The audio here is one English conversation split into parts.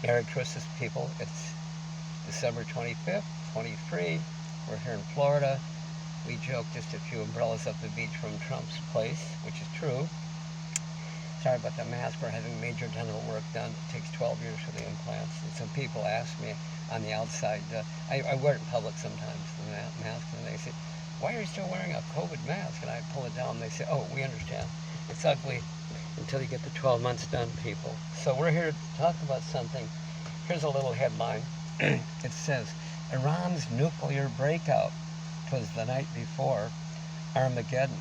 Merry Christmas, people. It's December 25th, 23. We're here in Florida. We joke just a few umbrellas up the beach from Trump's place, which is true. Sorry about the mask. We're having major dental work done. It takes 12 years for the implants. And some people ask me on the outside, I wear it in public sometimes, the mask, and they say, why are you still wearing a COVID mask? And I pull it down and they say, oh, we understand. It's ugly until you get the 12 months done, people. So we're here to talk about something. Here's a little headline. It says, Iran's nuclear breakout was the night before Armageddon.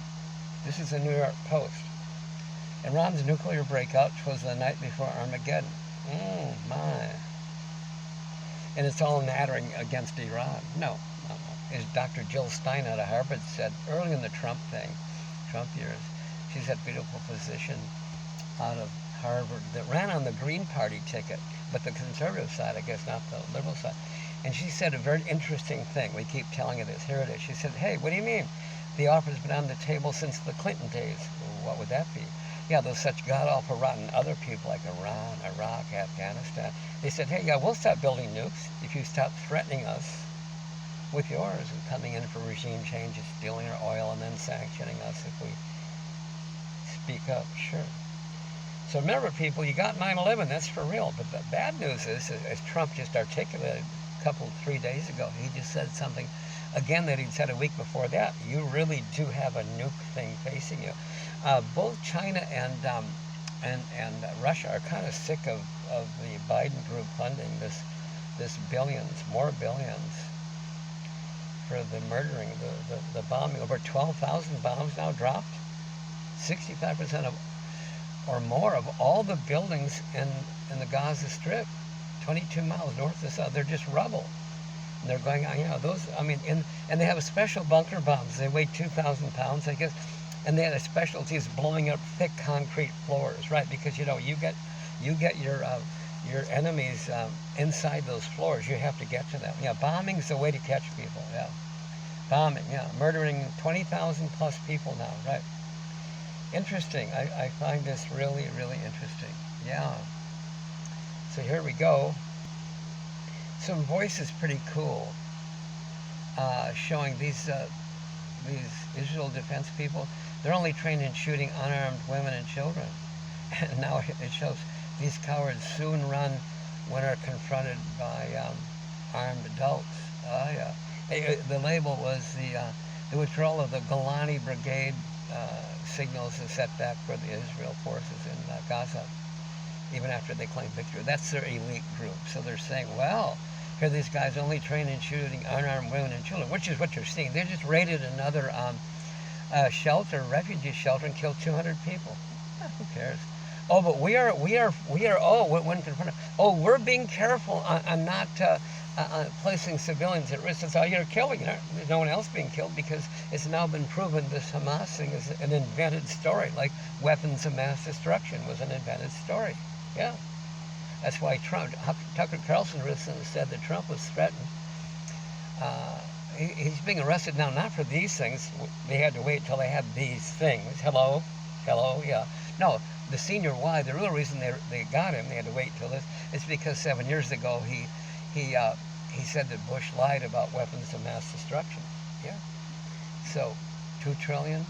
This is the New York Post. Iran's nuclear breakout was the night before Armageddon. My. And it's all nattering against Iran. No. As Dr. Jill Stein out of Harvard said early in the Trump years, she's that beautiful physician out of Harvard that ran on the Green Party ticket, but the conservative side, I guess, not the liberal side. And she said a very interesting thing. We keep telling her this. Here it is. She said, hey, what do you mean? The offer's been on the table since the Clinton days. Well, what would that be? Yeah, there's such god-awful rotten other people like Iran, Iraq, Afghanistan. They said, hey, yeah, we'll stop building nukes if you stop threatening us with yours and coming in for regime changes, stealing our oil, and then sanctioning us if we speak up. Sure. So remember, people, you got 9/11. That's for real. But the bad news is, as Trump just articulated a 3 days ago, he just said something again that he'd said a week before that. You really do have a nuke thing facing you. Both China and Russia are kind of sick of the Biden group funding this billions, more billions, for the murdering, the bombing. Over 12,000 bombs now dropped. 65% of or more of all the buildings in the Gaza Strip, 22 miles north to south, they're just rubble. And they're going on, those, and they have a special bunker bombs. They weigh 2,000 pounds, I guess. And they had a specialty is blowing up thick concrete floors, right? Because, you get your enemies inside those floors. You have to get to them. Yeah, bombing's the way to catch people, yeah. Bombing, yeah. Murdering 20,000 plus people now, right? Interesting. I find this really, really interesting. Yeah. So here we go. Some voices pretty cool. Showing these Israel defense people, they're only trained in shooting unarmed women and children. And now it shows these cowards soon run when are confronted by armed adults. Oh yeah. The label was the withdrawal of the Golani Brigade signals a setback for the Israel forces in Gaza, even after they claim victory. That's their elite group. So they're saying, well, here are these guys only trained in shooting unarmed women and children, which is what you're seeing. They just raided another refugee shelter, and killed 200 people. Who cares? Oh, but we're being careful on not placing civilians at risk. That's all you're killing. There's no one else being killed because it's now been proven this Hamas thing is an invented story, like weapons of mass destruction was an invented story. Yeah. That's why Tucker Carlson recently said that Trump was threatened. He's being arrested now, not for these things. They had to wait till they had these things. Hello, yeah. No, the senior why, the real reason they got him, they had to wait till this, is because 7 years ago he said that Bush lied about weapons of mass destruction. Yeah. So, $2 trillion,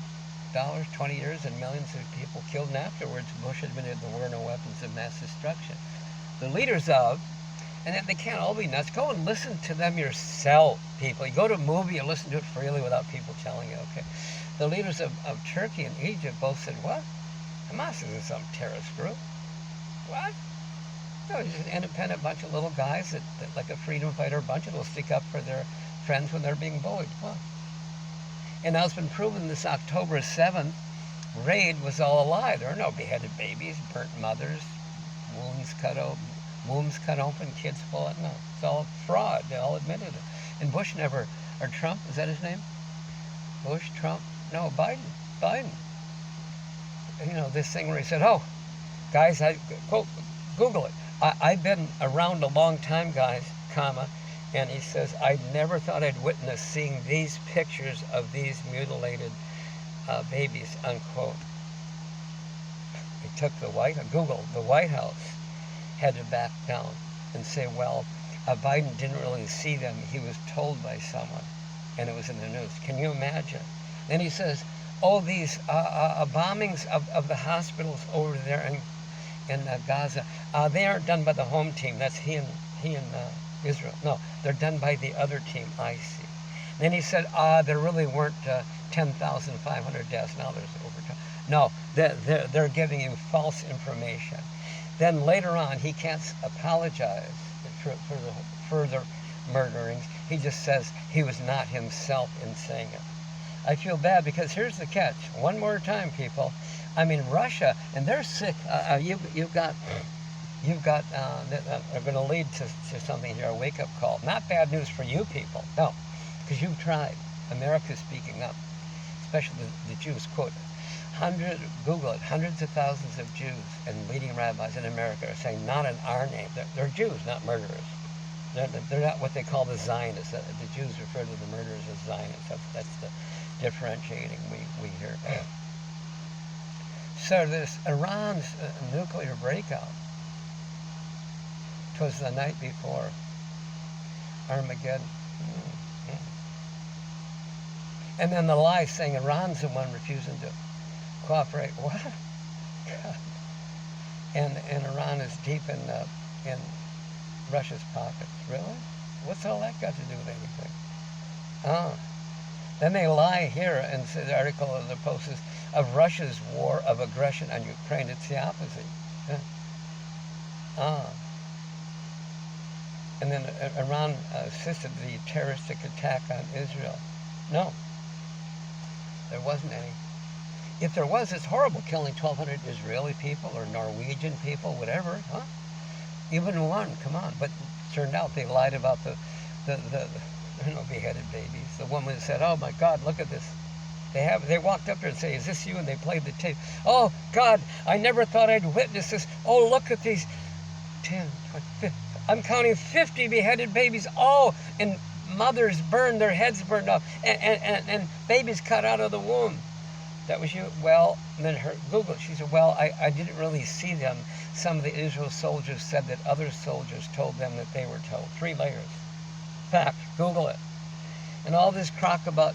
20 years, and millions of people killed, and afterwards Bush admitted there were no weapons of mass destruction. The leaders of, and they can't all be nuts. Go and listen to them yourself, people. You go to a movie, you listen to it freely without people telling you, okay? The leaders of Turkey and Egypt both said, what? Hamas isn't some terrorist group. What? No, it's just an independent bunch of little guys that like a freedom fighter bunch that will stick up for their friends when they're being bullied. What? And now it's been proven this October 7th raid was all a lie. There are no beheaded babies, burnt mothers, wombs cut open, kids bullet. No, it's all fraud. They all admitted it. And Bush never, or Trump, is that his name? Bush, Trump? No, Biden. This thing where he said, oh, guys, quote, Google it. I've been around a long time, guys, and he says, I never thought I'd witness seeing these pictures of these mutilated babies, unquote. They took the White House had to back down. and say, well, Biden didn't really see them. He was told by someone, and it was in the news. Can you imagine? Then he says, oh, these bombings of the hospitals over there in Gaza, they aren't done by the home team. That's he and Israel. No, they're done by the other team, I see. Then he said, there really weren't 10,500 deaths. Now there's over. No, they're giving you false information. Then later on, he can't apologize for the further murderings. He just says he was not himself in saying it. I feel bad because here's the catch. One more time, people. I mean, Russia, and they're sick. You've got. They're going to lead to something here, a wake-up call. Not bad news for you people. No, because you've tried. America's speaking up, especially the Jews. Quote, Google it, hundreds of thousands of Jews and leading rabbis in America are saying, not in our name. They're Jews, not murderers. They're not what they call the Zionists. The Jews refer to the murderers as Zionists. That's the differentiating we hear. So this Iran's nuclear breakout was the night before Armageddon. And then the lie saying Iran's the one refusing to cooperate. What? God. And Iran is deep in Russia's pockets. Really? What's all that got to do with anything? Then they lie here and say the article of the Post is of Russia's war of aggression on Ukraine. It's the opposite. And then Iran assisted the terroristic attack on Israel. No, there wasn't any. If there was, it's horrible, killing 1,200 Israeli people or Norwegian people, whatever, huh? Even one, come on. But it turned out they lied about the beheaded babies. The woman said, oh my God, look at this. They walked up there and say, is this you? And they played the tape. Oh God, I never thought I'd witness this. Oh, look at these 10, 20, 50. I'm counting 50 beheaded babies. Oh, and mothers burned, their heads burned off, and babies cut out of the womb. That was you? Well, and then Google it. She said, well, I didn't really see them. Some of the Israel soldiers said that other soldiers told them that they were told. 3 layers. Fact, Google it. And all this crock about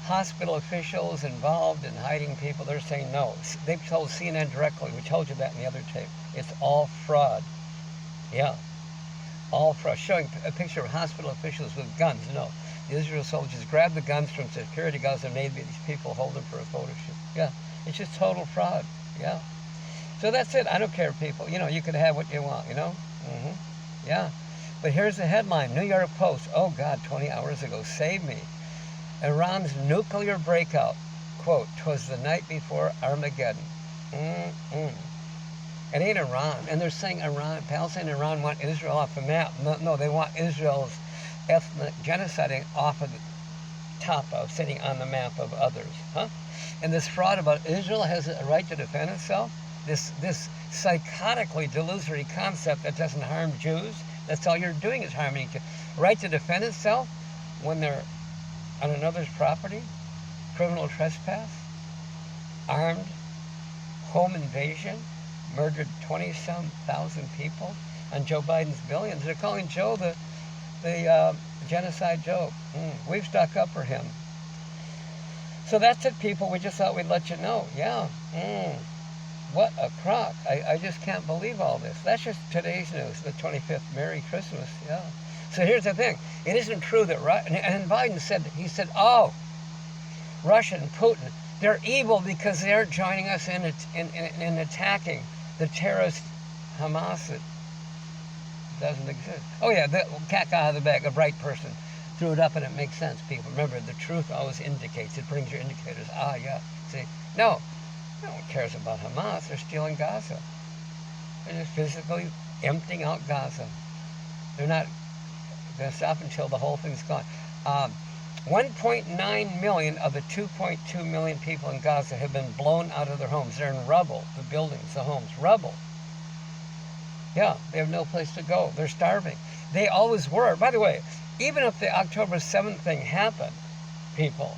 hospital officials involved in hiding people, they're saying no. They've told CNN directly. We told you that in the other tape. It's all fraud. Yeah, all fraud. Showing a picture of hospital officials with guns. No, the Israel soldiers grabbed the guns from security guards and made these people hold them for a photo shoot. Yeah, it's just total fraud. Yeah. So that's it. I don't care, people. You know, you can have what you want, you know? Yeah. But here's the headline. New York Post. Oh, God, 20 hours ago. Save me. Iran's nuclear breakout. Quote, 'twas the night before Armageddon. It ain't Iran. And they're saying Palestine and Iran want Israel off the map. No, they want Israel's ethnic genocide off of the top of, sitting on the map of others. Huh? And this fraud about Israel has a right to defend itself, this psychotically delusory concept that doesn't harm Jews, that's all you're doing is harming Jews. Right to defend itself when they're on another's property, criminal trespass, armed, home invasion, murdered 20-some thousand people on Joe Biden's billions. They're calling Joe the genocide Joe. We've stuck up for him. So that's it, people. We just thought we'd let you know. Yeah. What a crock. I just can't believe all this. That's just today's news, the 25th. Merry Christmas. Yeah. So here's the thing. It isn't true that and Biden said, oh, Russia and Putin, they're evil because they aren't joining us in attacking the terrorist Hamas that doesn't exist. Oh yeah, the cat out of the bag, a bright person threw it up and it makes sense, people. Remember, the truth always indicates. It brings your indicators. Yeah. See? No one cares about Hamas. They're stealing Gaza. They're just physically emptying out Gaza. They're not going to stop until the whole thing's gone. 1.9 million of the 2.2 million people in Gaza have been blown out of their homes. They're in rubble, the buildings, the homes, rubble. Yeah, they have no place to go. They're starving. They always were. By the way, even if the October 7th thing happened, people,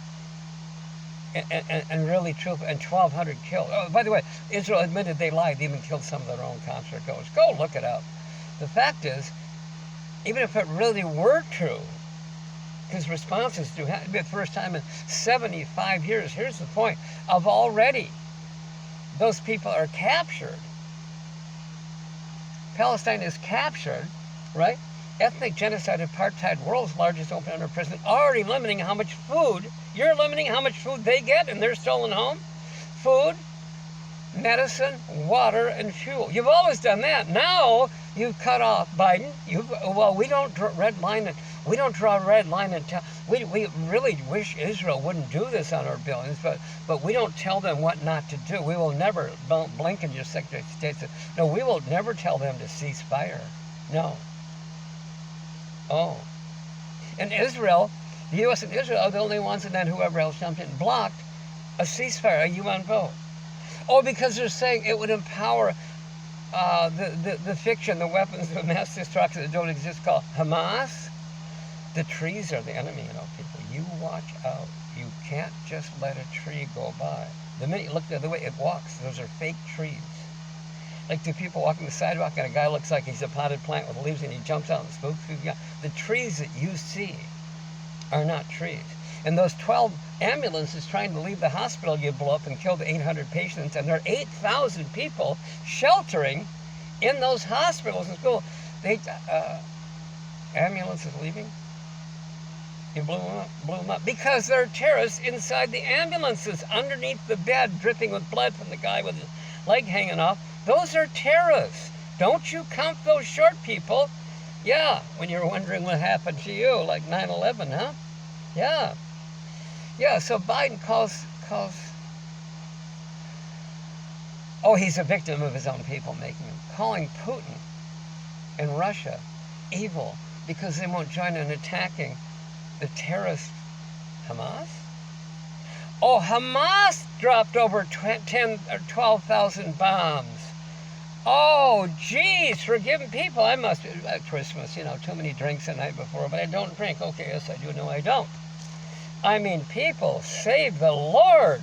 and really true, and 1,200 killed. Oh, by the way, Israel admitted they lied. They even killed some of their own concert goers. Go look it up. The fact is, even if it really were true, his responses do have to be the first time in 75 years. Here's the point of already those people are captured. Palestine is captured, right? Ethnic genocide, apartheid, world's largest open under prison, already limiting how much food, you're limiting how much food they get and they're stolen home. Food, medicine, water, and fuel. You've always done that. Now you've cut off Biden. We don't draw red line. We don't draw a red line and tell. We really wish Israel wouldn't do this on our billions, but we don't tell them what not to do. We will never. Blinken, your Secretary of State, said, no, we will never tell them to cease fire. No. Oh. And Israel, the U.S. and Israel are the only ones, and then whoever else jumped in, blocked a ceasefire, a UN vote. Oh, because they're saying it would empower the fiction, the weapons of mass destruction that don't exist, called Hamas. The trees are the enemy, people. You watch out. You can't just let a tree go by. The minute you look the other way, it walks. Those are fake trees. Like two people walking the sidewalk and a guy looks like he's a potted plant with leaves and he jumps out and spooks people. The trees that you see are not trees. And those 12 ambulances trying to leave the hospital you blew up and killed 800 patients, and there are 8,000 people sheltering in those hospitals and schools. Ambulances leaving? You blew them up. Because there are terrorists inside the ambulances, underneath the bed, dripping with blood from the guy with his leg hanging off. Those are terrorists. Don't you count those short people? Yeah, when you're wondering what happened to you, like 9/11, huh? Yeah. Yeah, so Biden calls, oh, he's a victim of his own people making him, calling Putin and Russia evil because they won't join in attacking the terrorist Hamas. Oh, Hamas dropped over 10 or 12,000 bombs. Oh, geez, forgiving people. I must, at Christmas, too many drinks the night before, but I don't drink. Okay, yes, I do. No, I don't. I mean, people, save the Lord.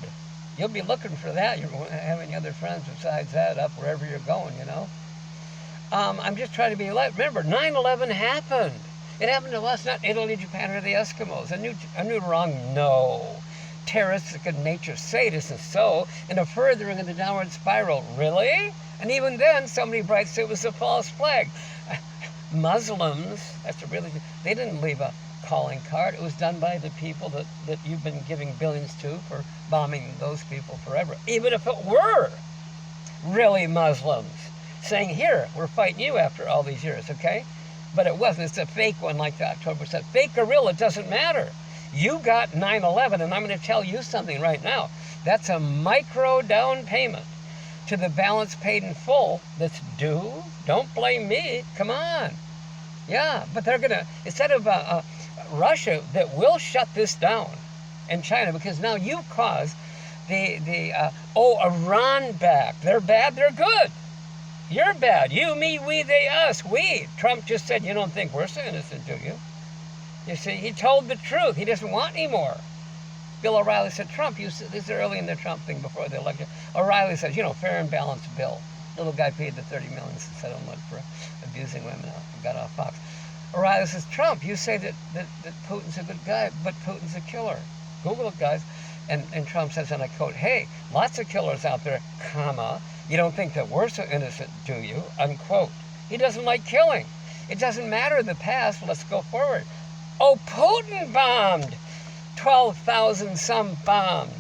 You'll be looking for that. You won't have any other friends besides that up wherever you're going, I'm just trying to be light. Remember, 9/11 happened. It happened to us, not Italy, Japan, or the Eskimos. A new wrong? No. Terroristic in nature. Say it isn't so. And a furthering of the downward spiral. Really? And even then, somebody bright said it was a false flag. Muslims, that's a religion, they didn't leave a calling card. It was done by the people that you've been giving billions to for bombing those people forever. Even if it were really Muslims saying, here, we're fighting you after all these years, okay? But it wasn't. It's a fake one like the October 7th. Fake or real, it doesn't matter. You got 9/11, and I'm going to tell you something right now. That's a micro down payment to the balance paid in full that's due. Don't blame me. Come on. Yeah, but they're going to, instead of Russia, that will shut this down, and China, because now you've caused Iran back. They're bad, they're good. You're bad. You, me, we, they, us. We. Trump just said, you don't think we're so innocent, do you? You see, he told the truth. He doesn't want any more. Bill O'Reilly said, Trump, this is early in the Trump thing before the election. O'Reilly says, fair and balanced bill. Little guy paid the $30 million settlement for abusing women. Got off Fox. O'Reilly says, Trump, you say that Putin's a good guy, but Putin's a killer. Google it, guys. And Trump says, and I quote, hey, lots of killers out there, comma, you don't think that we're so innocent, do you? Unquote. He doesn't like killing. It doesn't matter the past. Let's go forward. Oh, Putin bombed 12,000 some bombs.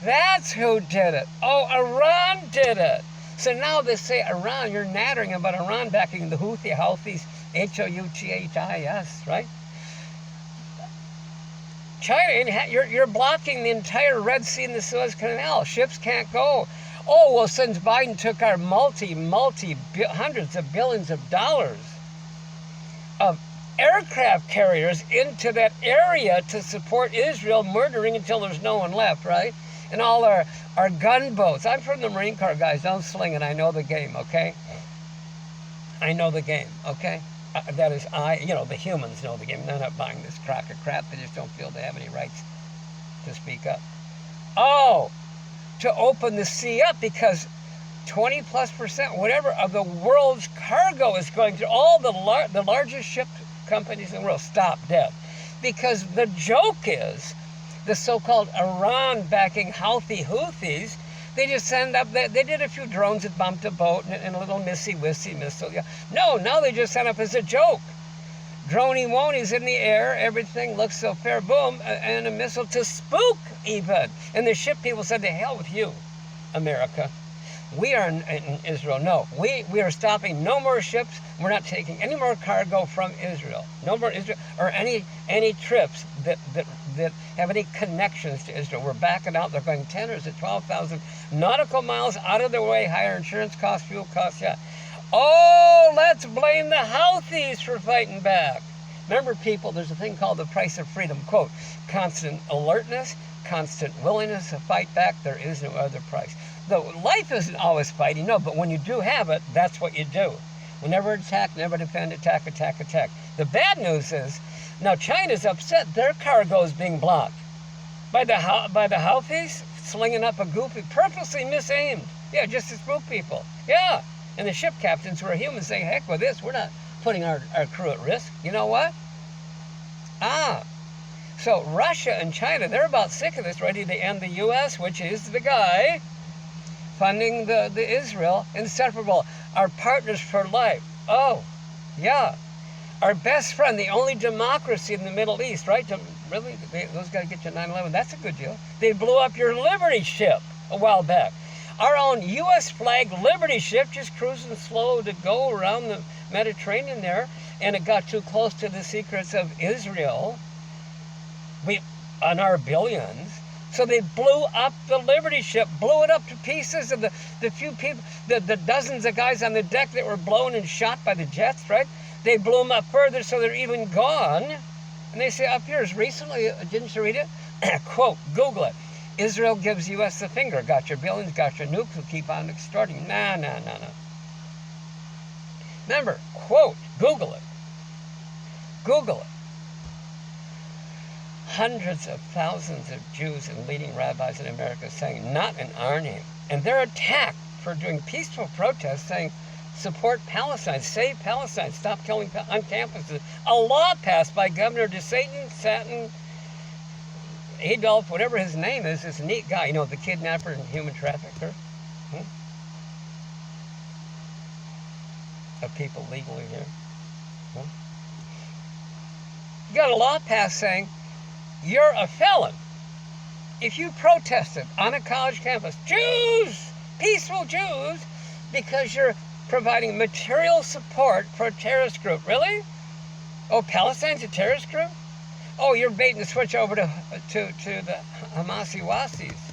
That's who did it. Oh, Iran did it. So now they say Iran, you're nattering about Iran backing the Houthis, Houthis, right? China, you're blocking the entire Red Sea and the Suez Canal. Ships can't go. Oh, well, since Biden took our hundreds of billions of dollars of aircraft carriers into that area to support Israel, murdering until there's no one left, right? And all our gunboats. I'm from the Marine Corps, guys. Don't sling it. I know the game, okay? I know the game, okay? That is, the humans know the game. They're not buying this crock of crap. They just don't feel they have any rights to speak up. Oh, to open the sea up because 20+%, whatever, of the world's cargo is going through. All the largest ship companies in the world stop dead. Because the joke is, the so-called Iran backing Houthis, they just send up, they did a few drones that bumped a boat and a little missile. Yeah. No, now they just send up as a joke. Droney-woney's in the air, everything looks so fair, boom, and a missile to spook even. And the ship people said, to hell with you, America. We are in Israel. No, we are stopping. No more ships. We're not taking any more cargo from Israel. No more Israel or any trips that have any connections to Israel. We're backing out. They're going 10 or 12,000 nautical miles out of their way. Higher insurance costs, fuel costs. Yeah. Oh, let's blame the Houthis for fighting back. Remember, people, there's a thing called the price of freedom. Quote, constant alertness, constant willingness to fight back. There is no other price. Though life isn't always fighting, no, but when you do have it, that's what you do. We never attack, never defend, attack. The bad news is, now China's upset. Their cargo is being blocked by the Houthis, slinging up a goofy, purposely misaimed. Yeah, just to spook people. Yeah, and the ship captains who are humans saying, heck with this, we're not putting our crew at risk. You know what? So Russia and China, they're about sick of this, ready to end the U.S., which is the guy funding the Israel, inseparable, our partners for life. Oh, yeah. Our best friend, the only democracy in the Middle East, right? Really, those guys get you 9/11. That's a good deal. They blew up your Liberty ship a while back. Our own U.S. flag Liberty ship just cruising slow to go around the Mediterranean there, and it got too close to the secrets of Israel. On our billions. So they blew up the Liberty ship, blew it up to pieces, and the few people, the dozens of guys on the deck that were blown and shot by the jets, right? They blew them up further so they're even gone. And they say up here, recently, didn't you read it? Quote, Google it. Israel gives U.S. the finger. Got your billions, got your nukes, we'll keep on extorting. No. Remember, quote, Google it. Hundreds of thousands of Jews and leading rabbis in America saying, not in our name. And they're attacked for doing peaceful protests saying, support Palestine, save Palestine, stop killing on campuses. A law passed by Governor DeSantis, Adolf, whatever his name is, this neat guy, you know, the kidnapper and human trafficker of people legally here. You got a law passed saying, you're a felon if you protested on a college campus, Jews, peaceful Jews, because you're providing material support for a terrorist group. Really? Oh, Palestine's a terrorist group? Oh, you're baiting to switch over to the Hamasi-Wasis.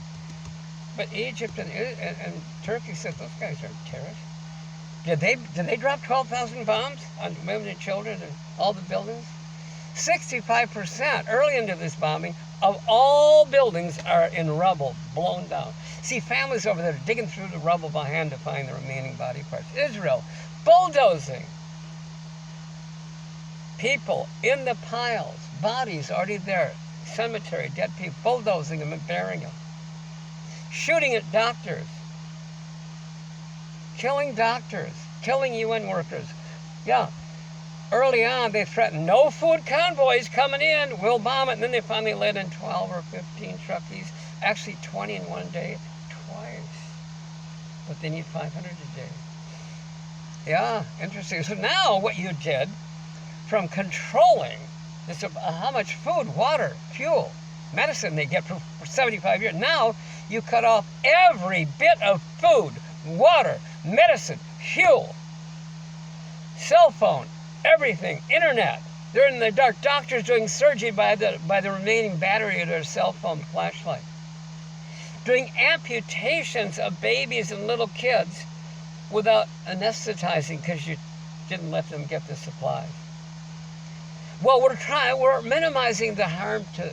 But Egypt and Turkey said those guys aren't terrorists. Did they drop 12,000 bombs on women and children and all the buildings? 65% early into this bombing of all buildings are in rubble, blown down. See, families over there digging through the rubble by hand to find the remaining body parts. Israel, bulldozing. People in the piles, bodies already there, cemetery, dead people, bulldozing them and burying them. Shooting at doctors. Killing doctors, killing UN workers. Yeah. Early on, they threatened no food convoys coming in, we'll bomb it. And then they finally let in 12 or 15 truckies, actually 20 in one day, twice. But they need 500 a day. Yeah, interesting. So now what you did, from controlling this, how much food, water, fuel, medicine they get for 75 years, now you cut off every bit of food, water, medicine, fuel, cell phone, everything, internet. They're in the dark. Doctors doing surgery by the remaining battery of their cell phone flashlight. Doing amputations of babies and little kids without anesthetizing because you didn't let them get the supplies. Well, we're minimizing the harm to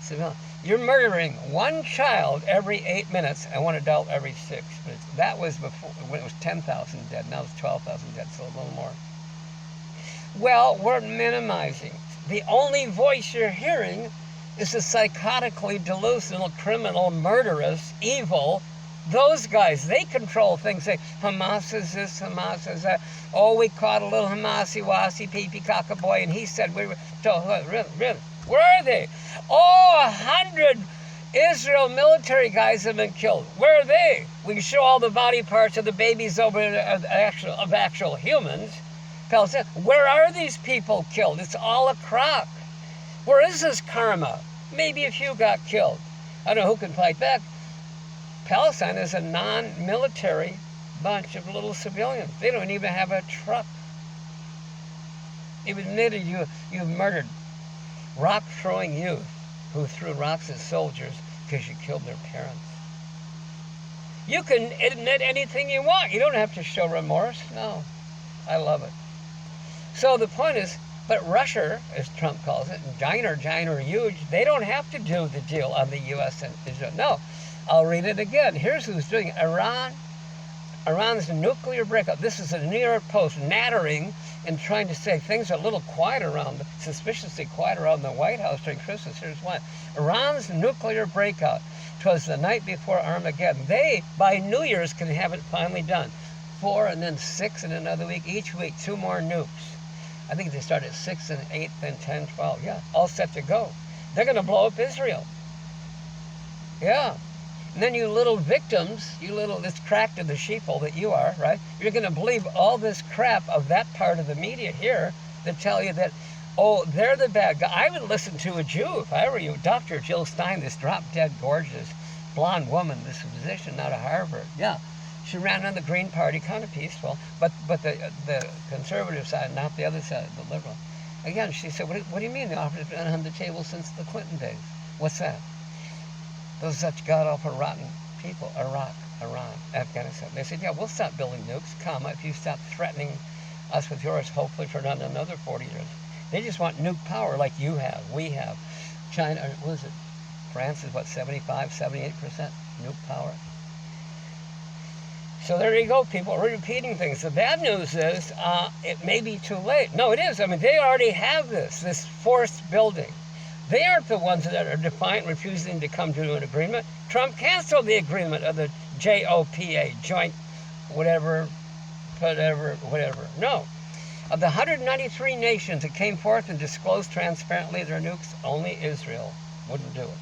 civilians. You're murdering one child every 8 minutes and one adult every 6 minutes. That was before, when it was 10,000 dead. Now it's 12,000 dead, so a little more. Well, we're minimizing. The only voice you're hearing is the psychotically delusional, criminal, murderous, evil Those guys, they control things. Say, Hamas is this, Hamas is that. Oh, we caught a little Hamasi-wasi, pee-pee, cock-a-boy, and he said, we were told, really? Where are they? Oh, 100 Israel military guys have been killed. Where are they? We can show all the body parts of the babies over of actual humans. Where are these people killed? It's all a crock. Where is this karma? Maybe a few got killed. I don't know who can fight back. Palestine is a non-military bunch of little civilians. They don't even have a truck. You've admitted you've murdered rock-throwing youth who threw rocks at soldiers because you killed their parents. You can admit anything you want. You don't have to show remorse. No, I love it. So the point is, but Russia, as Trump calls it, giant huge, they don't have to do the deal on the U.S. and Israel. No. I'll read it again. Here's who's doing it. Iran's nuclear breakup. This is a New York Post nattering and trying to say things are a little quiet around, suspiciously quiet around the White House during Christmas. Here's why. Iran's nuclear breakout. 'Twas the night before Armageddon. They, by New Year's, can have it finally done. 4 and then 6 in another week. Each week, 2 more nukes. I think they start at 6 and 8, then 10, 12. Yeah, all set to go. They're going to blow up Israel. Yeah. And then you little victims, this crack to the sheeple that you are, right? You're going to believe all this crap of that part of the media here that tell you that, oh, they're the bad guy. I would listen to a Jew if I were you. Dr. Jill Stein, this drop-dead gorgeous blonde woman, this physician out of Harvard. Yeah, she ran on the Green Party, kind of peaceful, but the conservative side, not the other side, the liberal. Again, she said, what do you mean the offer has been on the table since the Clinton days? What's that? Those such god-awful rotten people, Iraq, Iran, Afghanistan. They said, yeah, we'll stop building nukes, comma, if you stop threatening us with yours, hopefully for another 40 years. They just want nuke power like you have, we have. China, what is it? France is what, 75, 78% nuke power? So there you go, people. We're repeating things. The bad news is it may be too late. No, it is. I mean, they already have this forced building. They aren't the ones that are defiant, refusing to come to an agreement. Trump canceled the agreement of the JOPA, joint whatever. No. Of the 193 nations that came forth and disclosed transparently their nukes, only Israel wouldn't do it.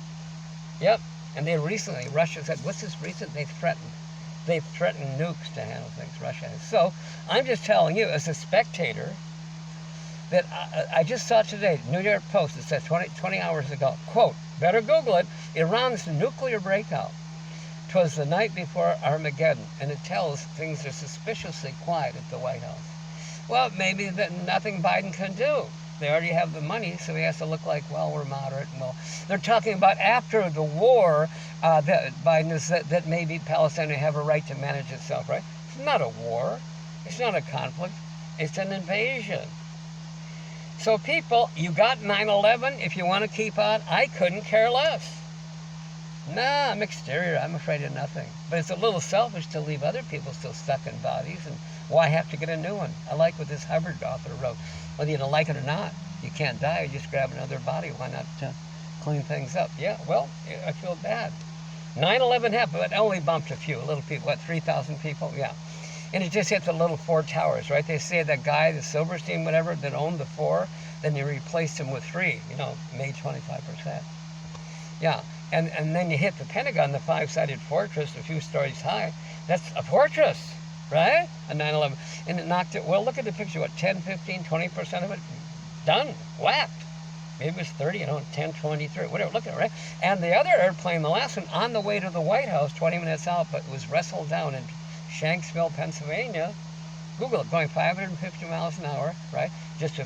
Yep. And they recently, Russia said, what's this recent? They've threatened nukes to handle things, Russia has. So I'm just telling you, as a spectator, that I just saw today, New York Post, it said 20 hours ago, quote, better Google it, Iran's nuclear breakout. 'Twas the night before Armageddon, and it tells things are suspiciously quiet at the White House. Well, maybe that nothing Biden can do. They already have the money, so he has to look like, well, we're moderate. Well, they're talking about after the war, that Biden is that maybe Palestine will have a right to manage itself, right? It's not a war. It's not a conflict. It's an invasion. So people, you got 9/11. If you want to keep on, I couldn't care less. Nah, I'm exterior. I'm afraid of nothing. But it's a little selfish to leave other people still stuck in bodies, and why have to get a new one? I like what this Hubbard author wrote. Whether you don't like it or not, you can't die. You just grab another body. Why not clean things up? Yeah, well, I feel bad. 9/11 happened, but it only bumped a few. Little people, what, 3,000 people? Yeah. And it just hit the little 4 towers, right? They say that guy, the Silverstein, whatever, that owned the 4, then they replaced him with 3, made 25%. Yeah, and then you hit the Pentagon, the 5-sided fortress, a few stories high. That's a fortress, right? A 9/11. And it knocked it, well, look at the picture, what, 10, 15, 20% of it done, whacked. Maybe it was 30, 10, 23, whatever, look at it, right? And the other airplane, the last one, on the way to the White House, 20 minutes out, but was wrestled down in Shanksville, Pennsylvania. Google it, going 550 miles an hour, right? Just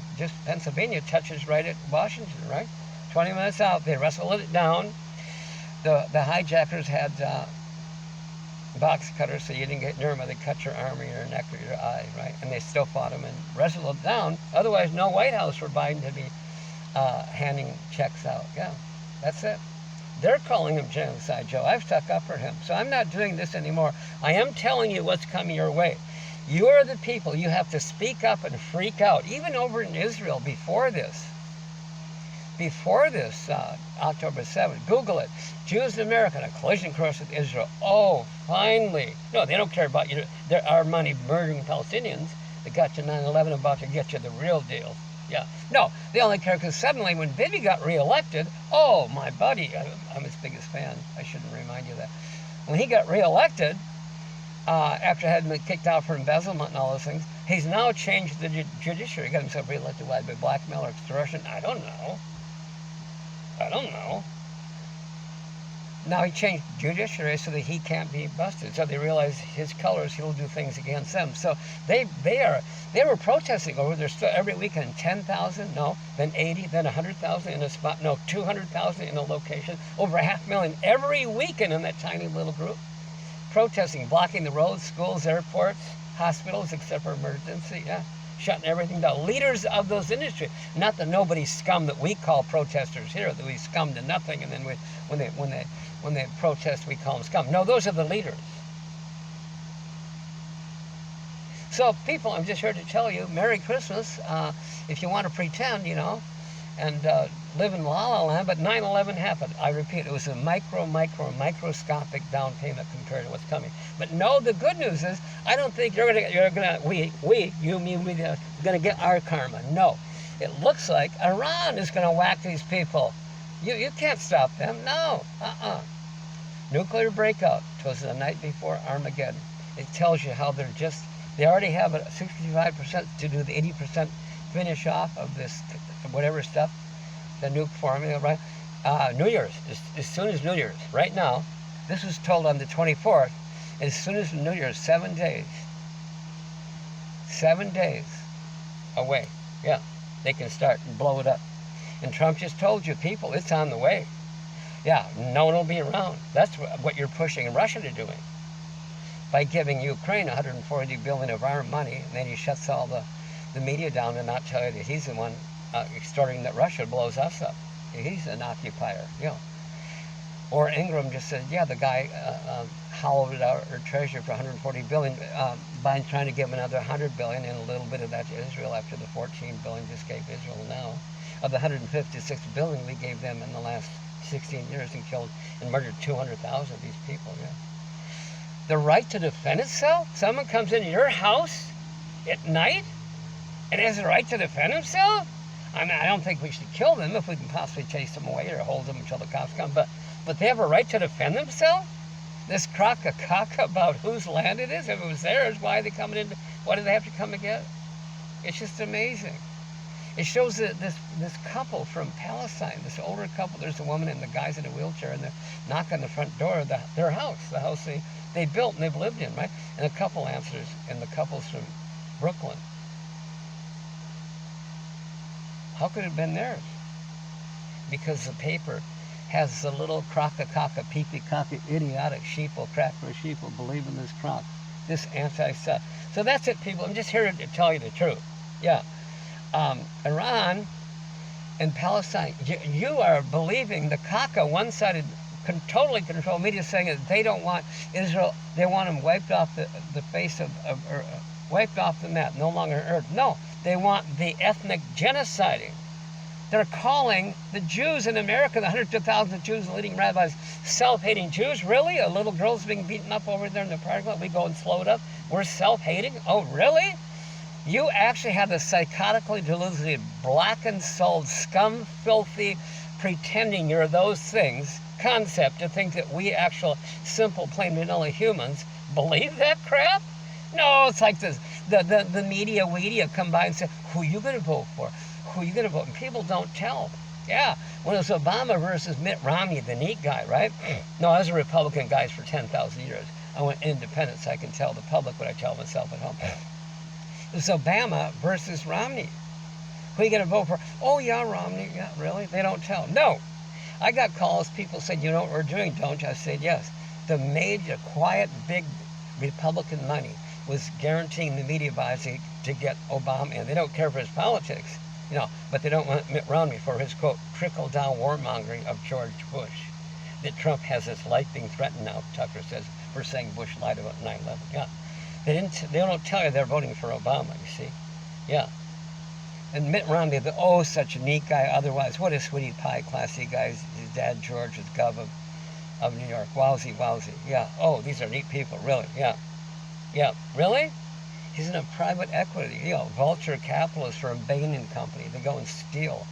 Pennsylvania touches right at Washington, right? 20 minutes out, they wrestled it down. The hijackers had box cutters, so you didn't get near them. They cut your arm or your neck or your eye, right? And they still fought them and wrestled it down. Otherwise, no White House for Biden to be handing checks out. Yeah, that's it. They're calling him genocide, Joe. I've stuck up for him. So I'm not doing this anymore. I am telling you what's coming your way. You are the people. You have to speak up and freak out. Even over in Israel before this, before this, October 7th. Google it. Jews in America, a collision course with Israel. Oh, finally. No, they don't care about you. There are money murdering Palestinians. They got you 9/11, about to get you the real deal. Yeah. No, they only care because suddenly when Bibi got reelected, oh, my buddy, I'm his biggest fan. I shouldn't remind you of that. When he got reelected, after having been kicked out for embezzlement and all those things, he's now changed the judiciary. He got himself reelected by blackmail or extortion. I don't know. Now he changed judiciary so that he can't be busted. So they realize his colors, he'll do things against them. So they were protesting over there every weekend. 10,000, no, then 80, then 100,000 in a spot, no, 200,000 in a location, over 500,000 every weekend in that tiny little group. Protesting, blocking the roads, schools, airports, hospitals, except for emergency, yeah. Shutting everything down. Leaders of those industries, not the nobody scum that we call protesters here, that we scum to nothing, and then when they protest, we call them scum. No, those are the leaders. So, people, I'm just here to tell you, Merry Christmas. If you want to pretend, and live in La La Land, but 9/11 happened. I repeat, it was a microscopic down payment compared to what's coming. But no, the good news is, I don't think you're gonna get our karma. No, it looks like Iran is gonna whack these people. You can't stop them. No, Nuclear breakout. It was the night before Armageddon. It tells you how they already have a 65% to do the 80% finish off of this whatever stuff, the nuke formula, right? New Year's, as soon as New Year's, right now, this was told on the 24th, as soon as New Year's, 7 days away, yeah, they can start and blow it up. And Trump just told you, people, it's on the way. Yeah, no one will be around. That's what you're pushing Russia to doing. By giving Ukraine $140 billion of our money, and then he shuts all the media down and not tell you that he's the one extorting that Russia blows us up. He's an occupier, Or Ingram just said, yeah, the guy hollowed out our treasury for $140 billion by trying to give him another $100 billion and a little bit of that to Israel after the $14 billion just gave Israel now. Of the $156 billion we gave them in the last 16 years and killed and murdered 200,000 of these people, The right to defend itself? Someone comes into your house at night and has the right to defend himself? I mean, I don't think we should kill them if we can possibly chase them away or hold them until the cops come, but they have a right to defend themselves? This crock-a-cock about whose land it is? If it was theirs, why are they coming in? Why do they have to come and get it? It's just amazing. It shows that this couple from Palestine, this older couple, there's a woman and the guy's in a wheelchair, and they're knocking on the front door of their house, the house they built and they've lived in, right? And a couple answers, and the couple's from Brooklyn. How could it have been theirs? Because the paper has the little crock-a-cock-a, pee-pee-cock-a, idiotic sheeple, cracker sheeple, believe in this crock, this anti-stuff. So that's it, people. I'm just here to tell you the truth. Yeah. Iran and Palestine, you are believing the caca, one-sided, totally controlled media saying that they don't want Israel, they want them wiped off the face of wiped off the map, no longer Earth. No, they want the ethnic genociding. They're calling the Jews in America, the hundreds of thousands of Jews and leading rabbis, self-hating Jews. Really? A little girl's being beaten up over there in the parking lot. We go and slow it up. We're self-hating? Oh, really? You actually have the psychotically deluded, blackened-souled, scum-filthy, pretending you're those things concept to think that we actual, simple, plain vanilla humans believe that crap? No, it's like this. The media come by and say, who are you going to vote for? Who are you going to vote? And people don't tell. Yeah, when it was Obama versus Mitt Romney, the neat guy, right? No, I was a Republican, guys, for 10,000 years. I went independent so I can tell the public what I tell myself at home. It was Obama versus Romney. Who are you going to vote for? Oh, yeah, Romney. Yeah, really? They don't tell. No. I got calls. People said, you know what we're doing, don't you? I said, yes. The major, quiet, big Republican money was guaranteeing the media buys to get Obama in. They don't care for his politics, but they don't want Mitt Romney for his, quote, trickle-down warmongering of George Bush. That Trump has his life being threatened now, Tucker says, for saying Bush lied about 9/11. Yeah. They don't tell you they're voting for Obama, you see. Yeah. And Mitt Romney, such a neat guy otherwise. What a sweetie pie, classy guy. His dad, George, is gov of New York. Wowsy, wowsy. Yeah. Oh, these are neat people, really. Yeah. Yeah. Really? He's in a private equity, vulture capitalist for a Bain & Company. They go and steal.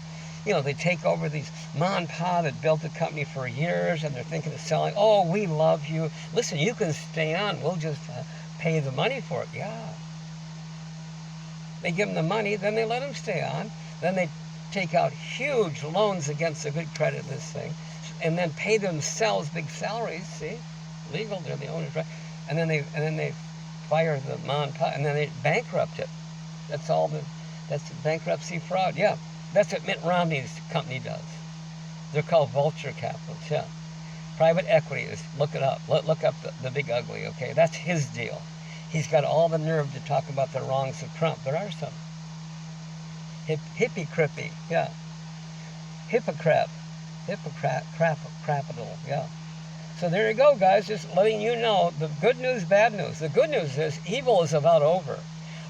They take over these ma and pa that built the company for years, and they're thinking of selling. Oh, we love you. Listen, you can stay on. We'll just pay the money for it. Yeah. They give them the money, then they let them stay on. Then they take out huge loans against the good credit of this thing, and then pay themselves big salaries. See, legal. They're the owners, right? And then they fire the ma and pa, and then they bankrupt it. That's the bankruptcy fraud. Yeah. That's what Mitt Romney's company does. They're called vulture capitalists, yeah. Private equity is, look it up. Look up the big ugly, okay? That's his deal. He's got all the nerve to talk about the wrongs of Trump. There are some. Hippie-crippy, yeah. Hypocrite, capital, yeah. So there you go, guys. Just letting you know the good news, bad news. The good news is evil is about over.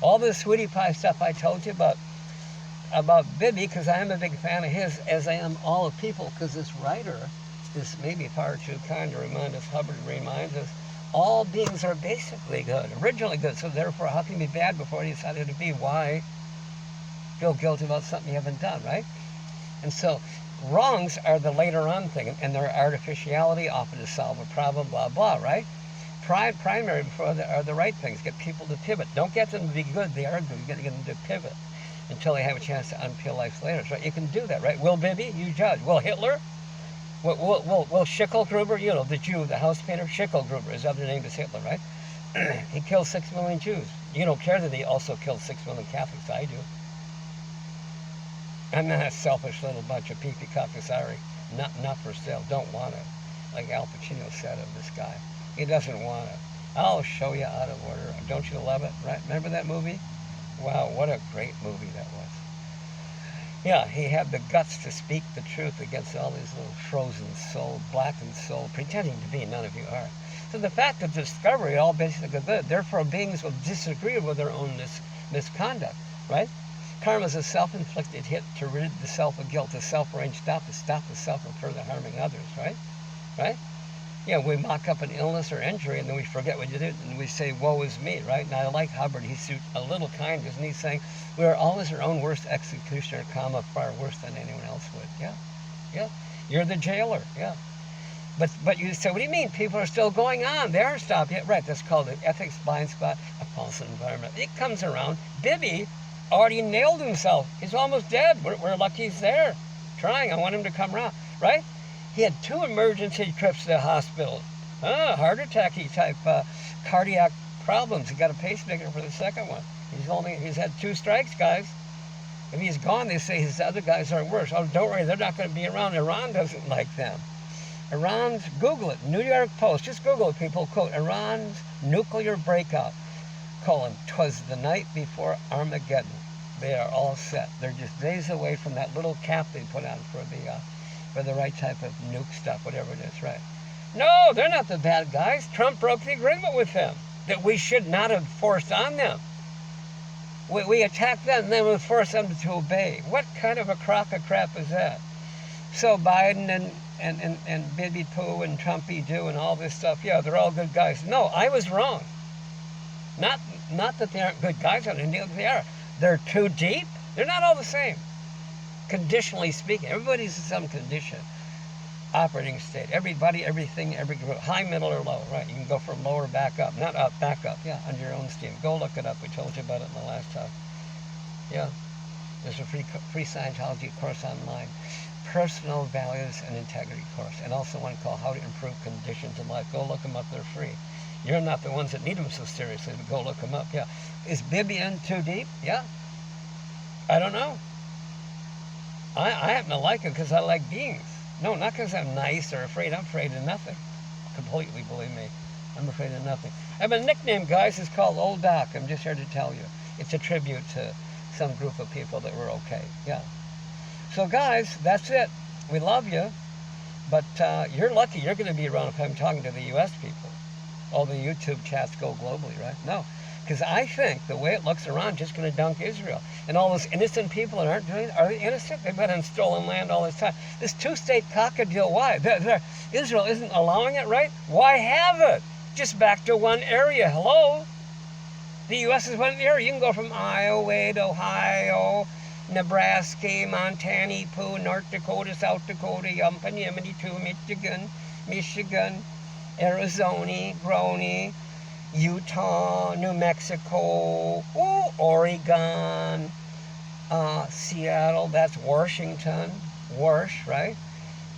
All this sweetie pie stuff I told you about Bibi, because I am a big fan of his, as I am all of people, because this writer is maybe far too kind to remind us. Hubbard reminds us, all beings are basically good, originally good, so therefore how can you be bad before you decided to be? Why feel guilty about something you haven't done, right? And so wrongs are the later on thing, and they're artificiality, often to solve a problem, blah, blah, right? Primary before are the right things, get people to pivot. Don't get them to be good, they are good, you got to get them to pivot until they have a chance to unpeel life's layers, right? You can do that, right? Will Bibi, you judge. Will Hitler? Will Schicklgruber, the Jew, the house painter, Schicklgruber, his other name is Hitler, right? He killed 6 million Jews. You don't care that he also killed 6 million Catholics. I do. I'm not a selfish little bunch of pee-pee coffee, sorry. Not for sale. Don't want it. Like Al Pacino said of this guy. He doesn't want it. I'll show you out of order. Don't you love it, right? Remember that movie? Wow, what a great movie that was. Yeah, he had the guts to speak the truth against all these little frozen soul, blackened soul, pretending to be, none of you are. So the fact of discovery, all basically good, therefore beings will disagree with their own misconduct, right? Karma is a self-inflicted hit to rid the self of guilt, a self-arranged stop to stop the self from further harming others, right? Right? Yeah, we mock up an illness or injury, and then we forget what you did, and we say, woe is me, right? And I like Hubbard. He's a little kind, isn't he? Saying, we are always our own worst executioner, far worse than anyone else would. Yeah, yeah. You're the jailer, yeah. But you say, what do you mean? People are still going on. They aren't stopped yet. Right, that's called an ethics blind spot, a false environment. It comes around. Bibi already nailed himself. He's almost dead. We're lucky he's there. Trying. I want him to come around, right? He had 2 emergency trips to the hospital. Heart attack-y type cardiac problems. He got a pacemaker for the second one. He's had 2 strikes, guys. If he's gone, they say his other guys are worse. Oh, don't worry, they're not going to be around. Iran doesn't like them. Google it, New York Post. Just Google it, people. Quote, Iran's nuclear breakout, "'Twas the night before Armageddon. They are all set. They're just days away from that little cap they put on for the right type of nuke stuff, whatever it is, right? No, they're not the bad guys. Trump broke the agreement with them that we should not have forced on them. We attacked them and then we forced them to obey. What kind of a crock of crap is that? So Biden and Bibi Poo and Trumpy Doo and all this stuff, yeah, they're all good guys. No, I was wrong. Not that they aren't good guys, I don't think they are. They're too deep. They're not all the same. Conditionally speaking, everybody's in some condition, operating state. Everybody, everything, every group, high, middle, or low, right? You can go from lower back up, not up, back up, yeah, under your own steam. Go look it up. We told you about it in the last talk. Yeah, there's a free Scientology course online, personal values and integrity course, and also one called How to Improve Conditions in Life. Go look them up. They're free. You're not the ones that need them so seriously, but go look them up. Yeah, is Bibi in too deep? Yeah, I don't know. I happen to like it because I like beings. No, not because I'm nice or afraid. I'm afraid of nothing. Completely, believe me. I'm afraid of nothing. I have a nickname, guys. It's called Old Doc. I'm just here to tell you. It's a tribute to some group of people that were okay. Yeah. So, guys, that's it. We love you. But you're lucky. You're going to be around if I'm talking to the U.S. people. All the YouTube chats go globally, right? No. Because I think the way it looks, Iran's just going to dunk Israel. And all those innocent people that aren't doing it, are they innocent? They've been in stolen land all this time. This two-state cockatiel, why? Israel isn't allowing it, right? Why have it? Just back to one area. Hello? The U.S. is one area. You can go from Iowa to Ohio, Nebraska, Montana, Pooh, North Dakota, South Dakota, Yumpan, Yemeni, to Michigan, Arizona, Grony, Utah, New Mexico, Oregon, Seattle, that's Washington, right?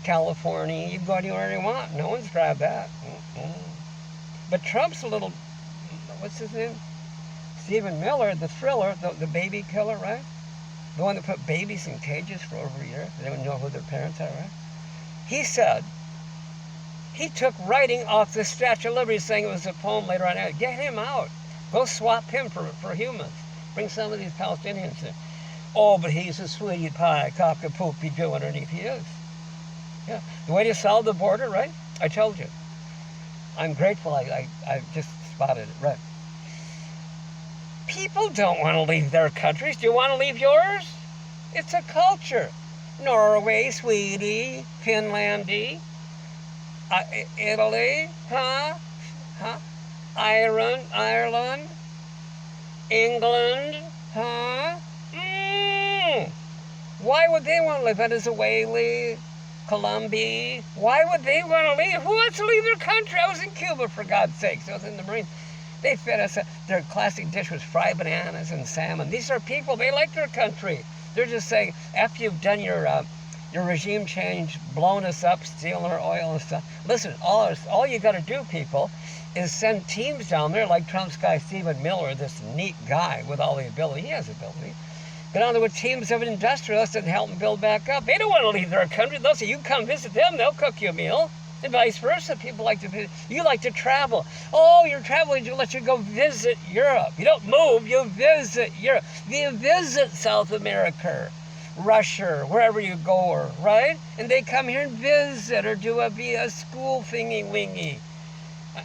California, you can go anywhere you want. No one's grabbed that. But Trump's a little, what's his name? Stephen Miller, the thriller, the baby killer, right? The one that put babies in cages for over a year. They don't know who their parents are, right? He said, he took writing off the Statue of Liberty saying it was a poem later on. Get him out. Go swap him for humans. Bring some of these Palestinians in. Oh, but he's a sweetie pie, cock-a-poopy Jew underneath. He is. Yeah. The way to solve the border, right? I told you. I'm grateful I just spotted it, right? People don't want to leave their countries. Do you want to leave yours? It's a culture. Norway, Sweden, Finlandy, Italy, Ireland, England, Why would they want to leave? Venezuela, Colombia. Why would they want to leave? Who wants to leave their country? I was in Cuba, for God's sakes. I was in the Marines. They fed us, their classic dish was fried bananas and salmon. These are people, they like their country. They're just saying, after you've done your regime change, blown us up, stealing our oil and stuff. Listen, all you got to do, people, is send teams down there like Trump's guy, Stephen Miller, this neat guy with all the ability. He has ability. Get on there with teams of industrialists and help them build back up. They don't want to leave their country. They'll say, you come visit them, they'll cook you a meal. And vice versa. People like to visit. You like to travel. Oh, you're traveling to let you go visit Europe. You don't move, you visit Europe. You visit South America, Russia, wherever you go, right? And they come here and visit or do a school thingy-wingy.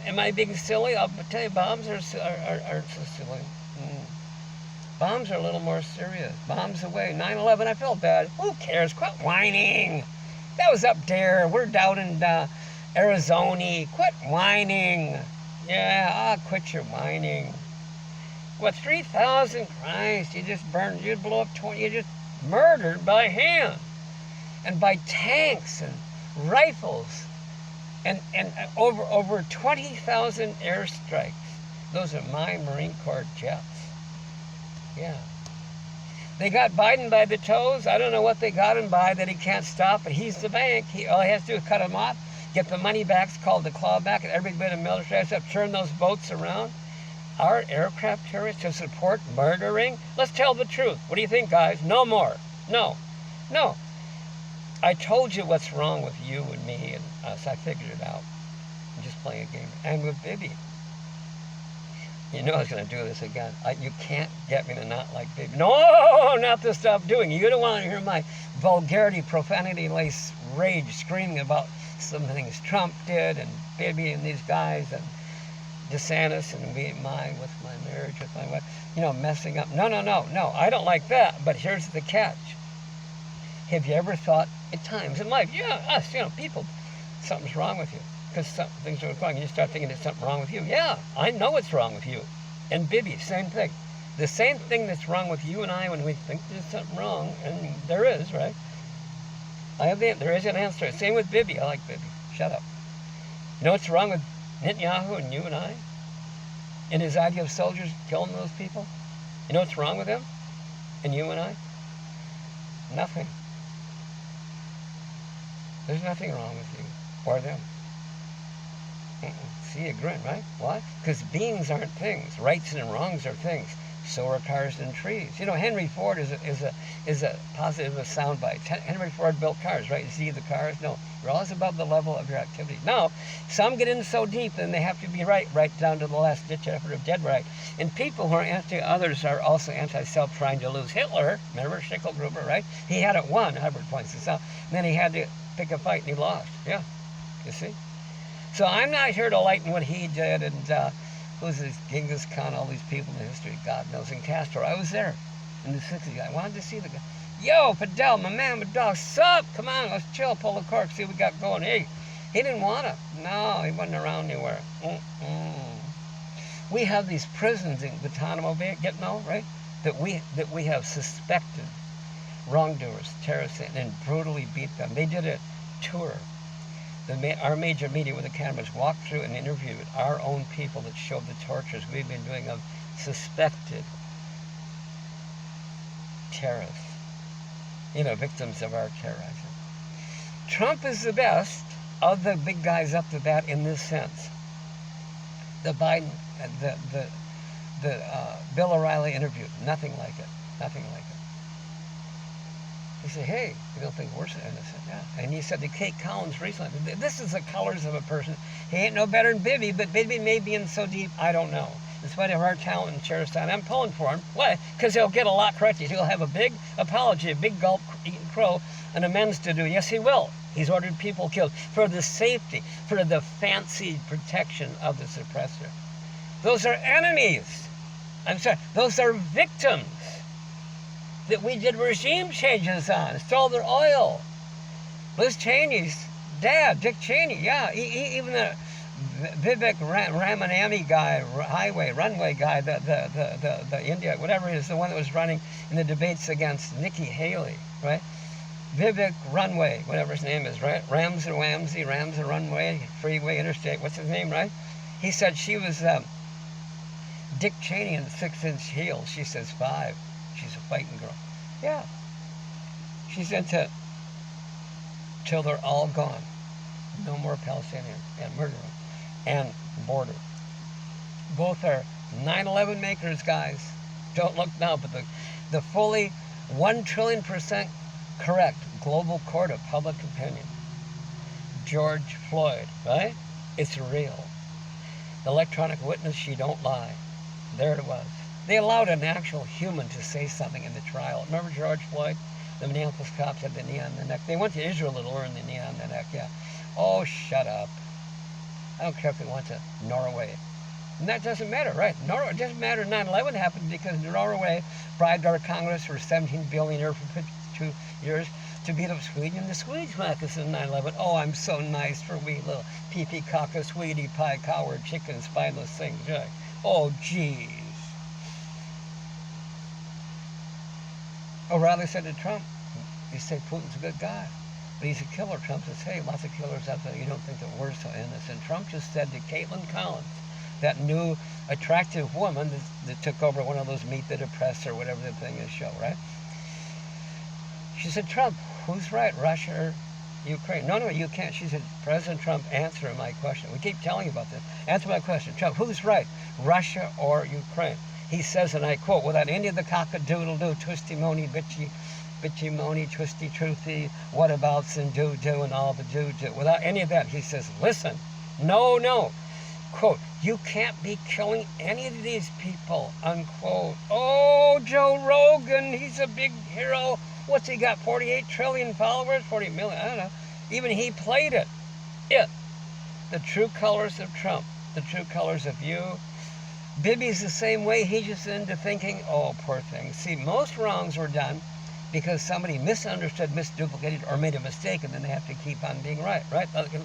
Am I being silly? I'll tell you, bombs aren't so silly. Bombs are a little more serious. Bombs away. 9/11, I felt bad. Who cares? Quit whining. That was up there. We're down in Arizona. Quit whining. Yeah, quit your whining. What, 3,000? Christ, you just burned, you blew up 20, you just murdered by hand. And by tanks and rifles. And over 20,000 airstrikes. Those are my Marine Corps jets. Yeah. They got Biden by the toes. I don't know what they got him by that he can't stop, but he's the bank. All he has to do is cut him off, get the money back. It's called the clawback, and every bit of military has to turn those boats around. Our aircraft carriers to support murdering? Let's tell the truth. What do you think, guys? No more. No. I told you what's wrong with you and me and us. I figured it out. I'm just playing a game. And with Bibi. You know I was going to do this again. You can't get me to not like Bibi. No, not to stop doing. You don't want to hear my vulgarity, profanity-laced rage screaming about some things Trump did and Bibi and these guys and DeSantis and with my marriage with my wife. Messing up. No. I don't like that. But here's the catch. Have you ever thought at times in life, us, people, something's wrong with you? Because things are wrong, you start thinking there's something wrong with you. Yeah, I know what's wrong with you. And Bibi, same thing. The same thing that's wrong with you and I when we think there's something wrong, and there is, right? There is an answer. Same with Bibi. I like Bibi. Shut up. You know what's wrong with Netanyahu and you and I? And his idea of soldiers killing those people? You know what's wrong with him? And you and I? Nothing. There's nothing wrong with you or them. See, you grin, right? Why? Because beings aren't things. Rights and wrongs are things. So are cars and trees. Henry Ford is a positive soundbite. Henry Ford built cars, right? You see the cars? No, you're always above the level of your activity. Now, some get in so deep, and they have to be right down to the last ditch effort of dead right. And people who are anti-others are also anti-self, trying to lose. Hitler, remember Schicklgruber, right? He had it won, Hubbard points this out. And then he had to pick a fight, and he lost. Yeah, you see? So I'm not here to lighten what he did and who's this Genghis Khan, all these people in the history, God knows, and Castro. I was there in the 60s. I wanted to see the guy. Yo, Fidel, my man, my dog, sup? Come on, let's chill, pull the cork, see what we got going. Hey, he didn't want to. No, he wasn't around anywhere. We have these prisons in Guantanamo Bay, right? That we have suspected wrongdoers, terrorists, and brutally beat them. They did a tour. Our major media with the cameras walked through and interviewed our own people that showed the tortures we've been doing of suspected terrorists, victims of our terrorizing. Trump is the best of the big guys up the bat in this sense. The Biden, the Bill O'Reilly interview, nothing like it, nothing like it. He said, hey, you don't think we're so innocent? Yeah. And he said to Kate Collins recently, this is the colors of a person. He ain't no better than Bibi, but Bibi may be in so deep, I don't know. In spite of our talent and Cheristan, I'm pulling for him. Why? Because he'll get a lot corrected. He'll have a big apology, a big gulp eating crow, and amends to do. Yes, he will. He's ordered people killed for the safety, for the fancy protection of the suppressor. Those are enemies. I'm sorry, those are victims that we did regime changes on, stole their oil. Liz Cheney's dad, Dick Cheney, yeah, even the Vivek Ramaswamy guy, runway guy, the India, whatever it is, the one that was running in the debates against Nikki Haley, right? Vivek Runway, whatever his name is, right? Rams Runway, Freeway, Interstate, what's his name, right? He said she was Dick Cheney in 6-inch heels. She says 5. She's a fighting girl. Yeah. She's into till they're all gone. No more Palestinian and murder and border. Both are 9/11 makers, guys. Don't look now, but the fully 1 trillion% correct global court of public opinion. George Floyd, right? It's real. The electronic witness, she don't lie. There it was. They allowed an actual human to say something in the trial. Remember George Floyd? The Minneapolis cops had the knee on the neck. They went to Israel to learn the knee on the neck, yeah. Oh, shut up. I don't care if they went to Norway. And that doesn't matter, right? It doesn't matter 9/11 happened because Norway bribed our Congress for $17 billion for 52 years to beat up Sweden. And the Swedes mocked us in 9/11. Oh, I'm so nice for we little pee-pee caca, sweetie pie, coward, chicken, spineless things. Right? Oh, geez. O'Reilly said to Trump, he said Putin's a good guy, but he's a killer. Trump says, hey, lots of killers out there. You don't think that we're so innocent. Trump just said to Caitlin Collins, that new attractive woman that took over one of those Meet the Depressed or whatever the thing is show, right? She said, Trump, who's right, Russia or Ukraine? No, you can't. She said, President Trump, answer my question. We keep telling you about this. Answer my question. Trump, who's right, Russia or Ukraine? He says, and I quote, without any of the cock-a-doodle-doo, twisty-mony, bitchy-mony, twisty-truthy, whatabouts and do-do and all the do-do. Without any of that, he says, listen, no. Quote, you can't be killing any of these people, unquote. Oh, Joe Rogan, he's a big hero. What's he got, 48 trillion followers? 40 million, I don't know. Even he played it. The true colors of Trump, the true colors of you. Bibi's the same way. He's just into thinking, oh, poor thing. See, most wrongs were done because somebody misunderstood, misduplicated, or made a mistake, and then they have to keep on being right?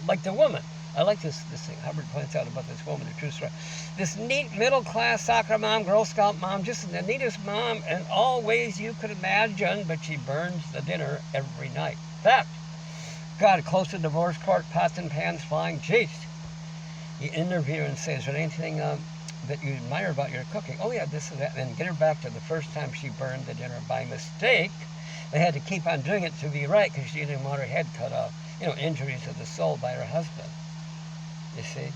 Like the woman. I like this thing. Hubbard points out about this woman, the true story. This neat middle-class soccer mom, Girl Scout mom, just the neatest mom in all ways you could imagine, but she burns the dinner every night. Fact. God, close to divorce court, pots and pans flying. Jeez. You interview her and say, is there anything that you admire about your cooking? Oh, yeah, this and that. And get her back to the first time she burned the dinner by mistake. They had to keep on doing it to be right because she didn't want her head cut off. Injuries of the soul by her husband. You see?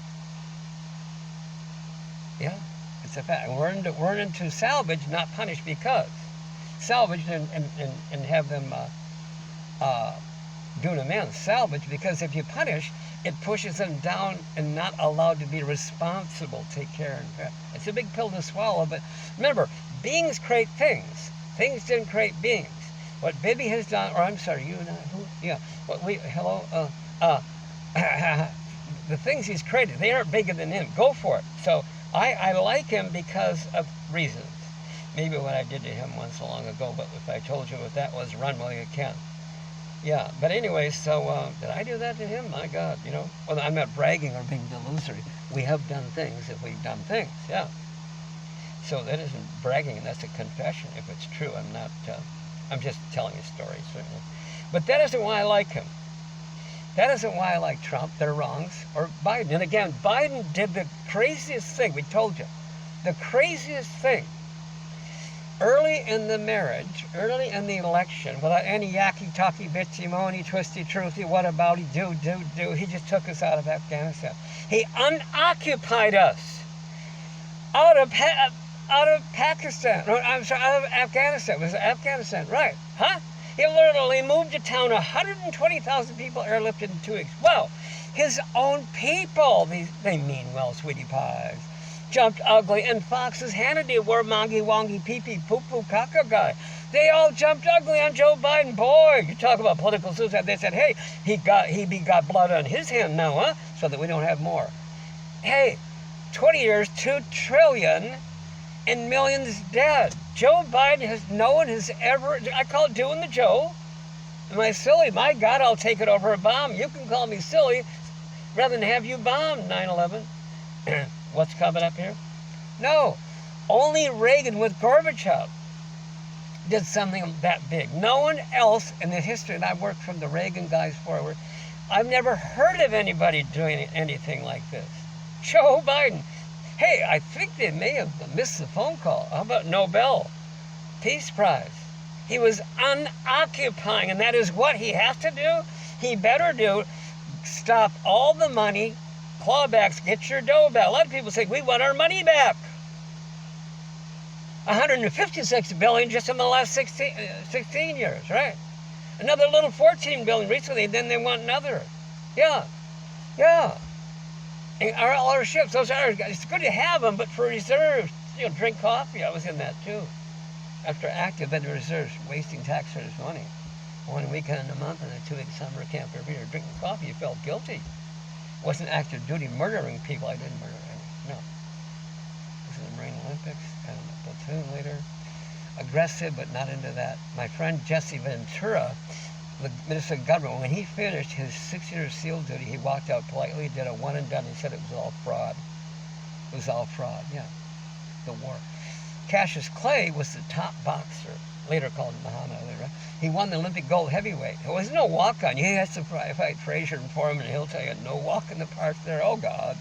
Yeah, it's a fact. We're into salvage, not punish, because salvage and have them do an amends. Salvage, because if you punish, it pushes them down and not allowed to be responsible, take care. It's a big pill to swallow, but remember, beings create things. Things didn't create beings. What Bibi has done, or I'm sorry, you and I, who? Yeah, the things he's created, they aren't bigger than him. Go for it. So I like him because of reasons. Maybe what I did to him once so long ago, but if I told you what that was, run while you can. Yeah, but anyway, so did I do that to him? My God, you know. Well, I'm not bragging or being delusory. We have done things if we've done things, yeah. So that isn't bragging, and that's a confession if it's true. I'm just telling a story, certainly. But that isn't why I like him. That isn't why I like Trump, their wrongs, or Biden. And again, Biden did the craziest thing, we told you. The craziest thing. Early in the marriage, early in the election, without any yacky, talky, bitchy, moany, twisty, truthy, what about he do, he just took us out of Afghanistan. He unoccupied us out of Pakistan. I'm sorry, out of Afghanistan. It was Afghanistan, right? Huh? He literally moved to town 120,000 people airlifted in 2 weeks. Well, his own people, they mean well, sweetie pies, jumped ugly, and Fox's Hannity wore mongy wongy pee pee poo poo caca guy. They all jumped ugly on Joe Biden. Boy, you talk about political suicide. They said, hey, he got blood on his hand now, huh? So that we don't have more. Hey, 20 years, 2 trillion, and millions dead. Joe Biden has ever, I call it doing the Joe. Am I silly? My God, I'll take it over a bomb. You can call me silly rather than have you bomb 9/11. What's coming up here? No, only Reagan with Gorbachev did something that big. No one else in the history, and I've worked from the Reagan guys forward, I've never heard of anybody doing anything like this. Joe Biden. Hey, I think they may have missed the phone call. How about Nobel Peace Prize? He was unoccupying, and that is what he has to do. He better do. Stop all the money, clawbacks, get your dough back. A lot of people say, we want our money back. 156 billion just in the last 16 years, right? Another little 14 billion recently, then they want another. Yeah. And all our ships, those are, it's good to have them, but for reserves, drink coffee. I was in that too. After active, then reserves, wasting taxpayers' money. 1 weekend a month and a 2-week summer camp every year. Drinking coffee, you felt guilty. Wasn't active duty murdering people. I didn't murder any. No. This is the Marine Olympics. I'm a platoon leader. Aggressive, but not into that. My friend Jesse Ventura, the Minister of Government, when he finished his 6-year SEAL duty, he walked out politely, did a one and done. He said it was all fraud. It was all fraud, yeah. The war. Cassius Clay was the top boxer, later called Muhammad Ali, right? He won the Olympic gold heavyweight. There was no walk-on. He has to fight Frazier and Foreman, and he'll tell you, no walk in the park there. Oh, God.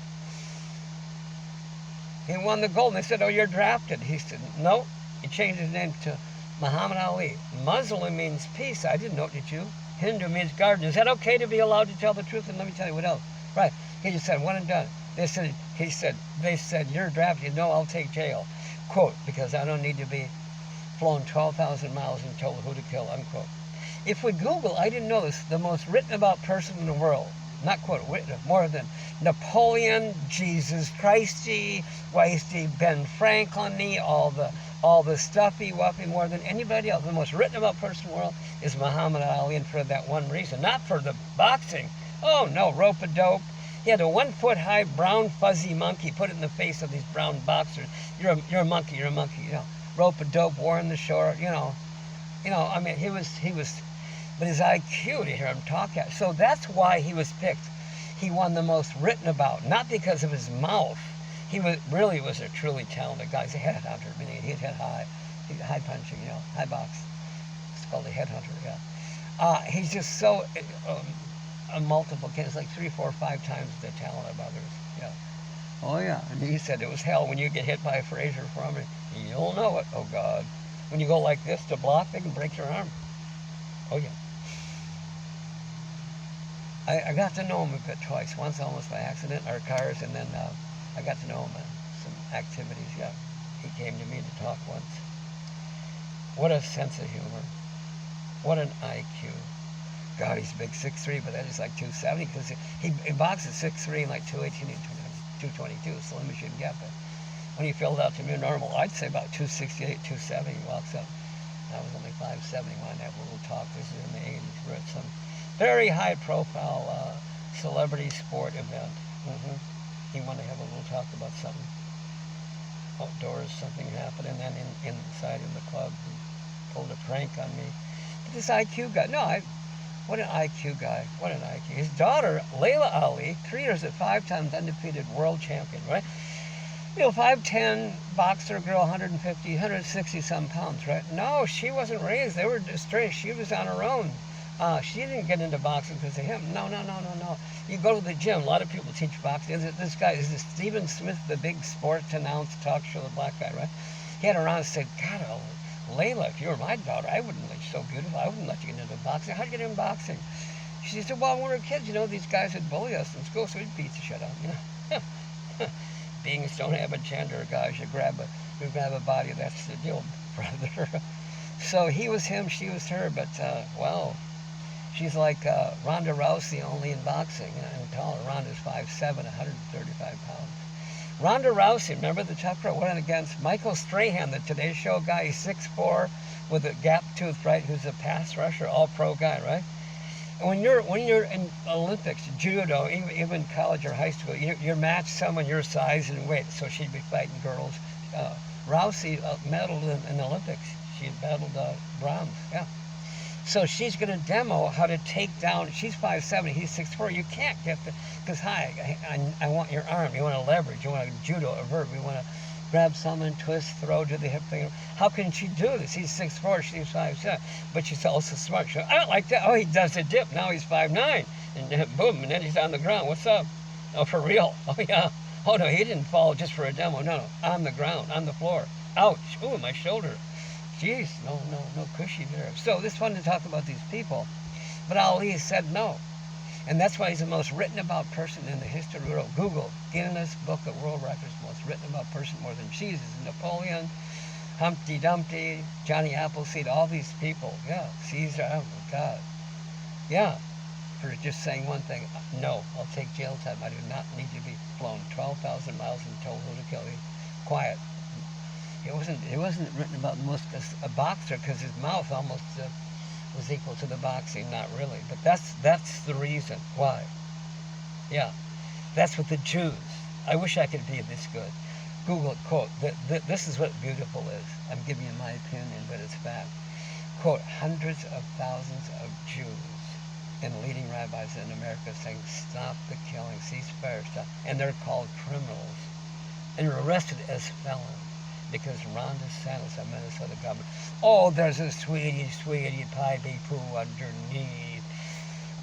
He won the gold, and they said, oh, you're drafted. He said, no. He changed his name to Muhammad Ali. Muslim means peace. I didn't know, did you? Hindu means garden. Is that okay to be allowed to tell the truth? And let me tell you what else. Right. He just said, one and done. They said, you're drafted. No, I'll take jail. Quote, because I don't need to be flown 12,000 miles and told who to kill, unquote. If we Google, I didn't know this, the most written about person in the world, not quote, written, more than Napoleon, Jesus Christy, Weisty, Ben Franklin, all the stuffy, wuffy, more than anybody else. The most written about person in the world is Muhammad Ali, and for that one reason, not for the boxing. Oh no, rope-a-dope. He had a 1-foot-high brown fuzzy monkey, put it in the face of these brown boxers. You're a monkey, Rope-a-dope, war on the shore, I mean, he was, but his IQ, to hear him talk, so that's why he was picked. He won the most written about, not because of his mouth. He really was a truly talented guy. He's a headhunter, meaning he'd hit high punching, high box. It's called a headhunter, yeah. He's just so, a multiple case, like 3, 4, 5 times the talent of others, yeah. Oh yeah, and he said it was hell when you get hit by a Frazier Foreman. You'll know it, oh God. When you go like this to block, they can break your arm. Oh yeah. I got to know him a bit twice. Once almost by accident in our cars, and then I got to know him in some activities, yeah. He came to me to talk once. What a sense of humor. What an IQ. God, he's big, 6'3", but that is like 270, because he boxes 6'3" and like 218 and 222, so let me shouldn't get that. When he filled out to me normal, I'd say about 268, 270, he walks up. I was only 5'7", he wanted to have a little talk. This is in the 80s, we're at some very high-profile celebrity sport event. He wanted to have a little talk about something. outdoors, something happened, and then inside in the club, he pulled a prank on me. But this IQ guy, what an IQ guy, what an IQ. His daughter, Layla Ali, 3 years at 5 times undefeated world champion, right? 5'10", boxer girl, 150, 160 some pounds, right? No, she wasn't raised. They were straight. She was on her own. She didn't get into boxing because of him. No. You go to the gym. A lot of people teach boxing. This guy is Stephen Smith, the big sports announce talk show, the black guy, right? He had her on and said, God, Layla, if you were my daughter, I wouldn't let you, so beautiful. I wouldn't let you get into boxing. How'd you get into boxing? She said, well, when we were kids, these guys would bully us in school, so we'd beat the shit out of them, Beings don't have a gender, guys. You grab a body, that's the deal, brother. So he was him, she was her, but, well, she's like Ronda Rousey, only in boxing, and taller. Ronda's 5'7", 135 pounds. Ronda Rousey, remember the tough girl, went against Michael Strahan, the Today Show guy. He's 6'4", with a gap tooth, right, who's a pass rusher, all-pro guy, right? And when you're in Olympics, judo, even college or high school, you're matched someone your size and weight, so she'd be fighting girls. Rousey medaled in the Olympics. She medaled bronze, yeah. So she's going to demo how to take down, she's 5'7", he's 6'4". You can't get because I want your arm. You want to leverage. You want to judo, avert. You want to grab someone, twist, throw to the hip thing. How can she do this? He's 6'4", she's 5'7", but she's also smart. She goes, I don't like that. Oh, he does a dip. Now he's 5'9", and boom, and then he's on the ground. What's up? Oh, for real? Oh, yeah. Oh, no, he didn't fall just for a demo. No, on the ground, on the floor. Ouch. Ooh, my shoulder. Jeez, no cushy there. So it's fun to talk about these people, but Ali said no. And that's why he's the most written about person in the history of the world. Google, Guinness Book of World Records, most written about person more than Jesus, Napoleon, Humpty Dumpty, Johnny Appleseed, all these people. Yeah, Caesar, oh my God. Yeah, for just saying one thing. No, I'll take jail time. I do not need to be flown 12,000 miles and told who to kill you. Quiet. It wasn't written about a boxer because his mouth almost was equal to the boxing. Not really, but that's the reason why. Yeah, that's what the Jews. I wish I could be this good. Google it, quote, this is what beautiful is. I'm giving you my opinion, but it's fact. Quote, hundreds of thousands of Jews and leading rabbis in America saying, stop the killing, ceasefire, stop. And they're called criminals and are arrested as felons. Because Ron DeSantis, the Minnesota governor, oh, there's a sweetie pie poo underneath.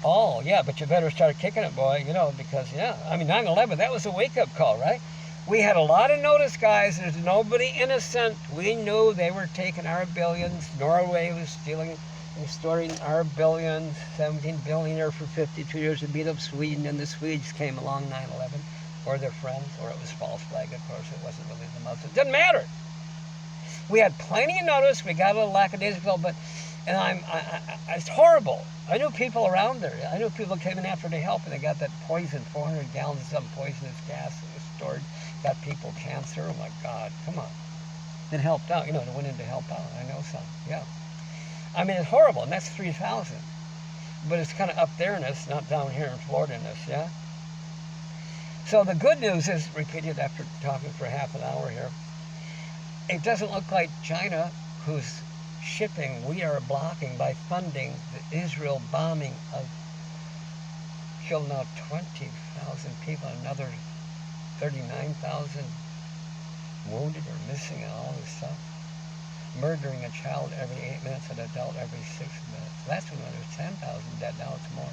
Oh, yeah, but you better start kicking it, boy, because, yeah, I mean, 9/11, that was a wake-up call, right? We had a lot of notice, guys. There's nobody innocent. We knew they were taking our billions. Norway was stealing and storing our billions. 17 billionaire for 52 years to beat up Sweden, and the Swedes came along 9/11. Or their friends, or it was false flag, of course, it wasn't really the Muslims. It doesn't matter. We had plenty of notice. We got a little lackadaisical, and it's horrible. I knew people around there. I knew people came in after to help, and they got that poison, 400 gallons of some poisonous gas that was stored. Got people cancer. Oh my God, come on. It helped out, it went in to help out. I know some, yeah. I mean, it's horrible, and that's 3,000. But it's kind of up there in us, not down here in Florida in us, yeah? So the good news is, repeated after talking for half an hour here, it doesn't look like China, who's shipping, we are blocking by funding the Israel bombing of, killed now 20,000 people, another 39,000 wounded or missing and all this stuff. Murdering a child every 8 minutes, an adult every 6 minutes. Last one, there's 10,000 dead, now it's more.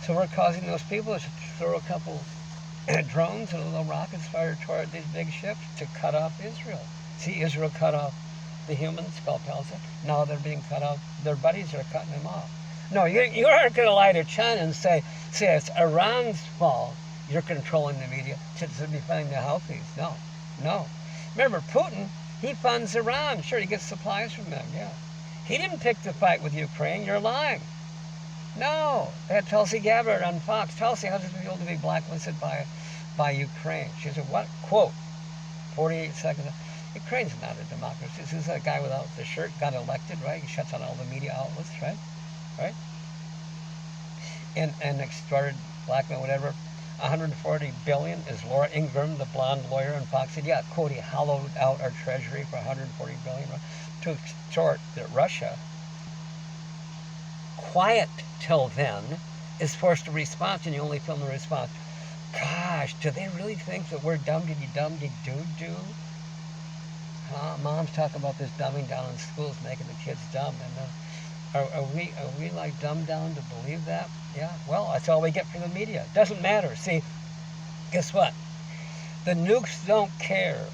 So we're causing those people to throw a couple drones and little rockets fired toward these big ships to cut off Israel. See, Israel cut off the humans called Palestine. Now they're being cut off. Their buddies are cutting them off. No, you aren't going to lie to China and say it's Iran's fault. You're controlling the media to be funding the Houthis. No. Remember, Putin, he funds Iran. Sure, he gets supplies from them, yeah. He didn't pick the fight with Ukraine. You're lying. No, they had Tulsi Gabbard on Fox. Tulsi, how does it feel to be blacklisted by Ukraine? She said, what? Quote, 48 seconds. Ukraine's not a democracy. This is a guy without the shirt, got elected, right? He shuts down all the media outlets, right? And started blackmail, whatever. 140 billion is Laura Ingraham, the blonde lawyer in Fox said, yeah, quote, he hollowed out our treasury for 140 billion to extort that Russia, quiet till then, is forced to respond, and you only film the response. Gosh, do they really think that we're dum-de-dum-de-doo-doo? Moms talk about this dumbing down in schools, making the kids dumb, and are we like dumbed down to believe that? Yeah, well, that's all we get from the media. Doesn't matter. See, guess what? The nukes don't care.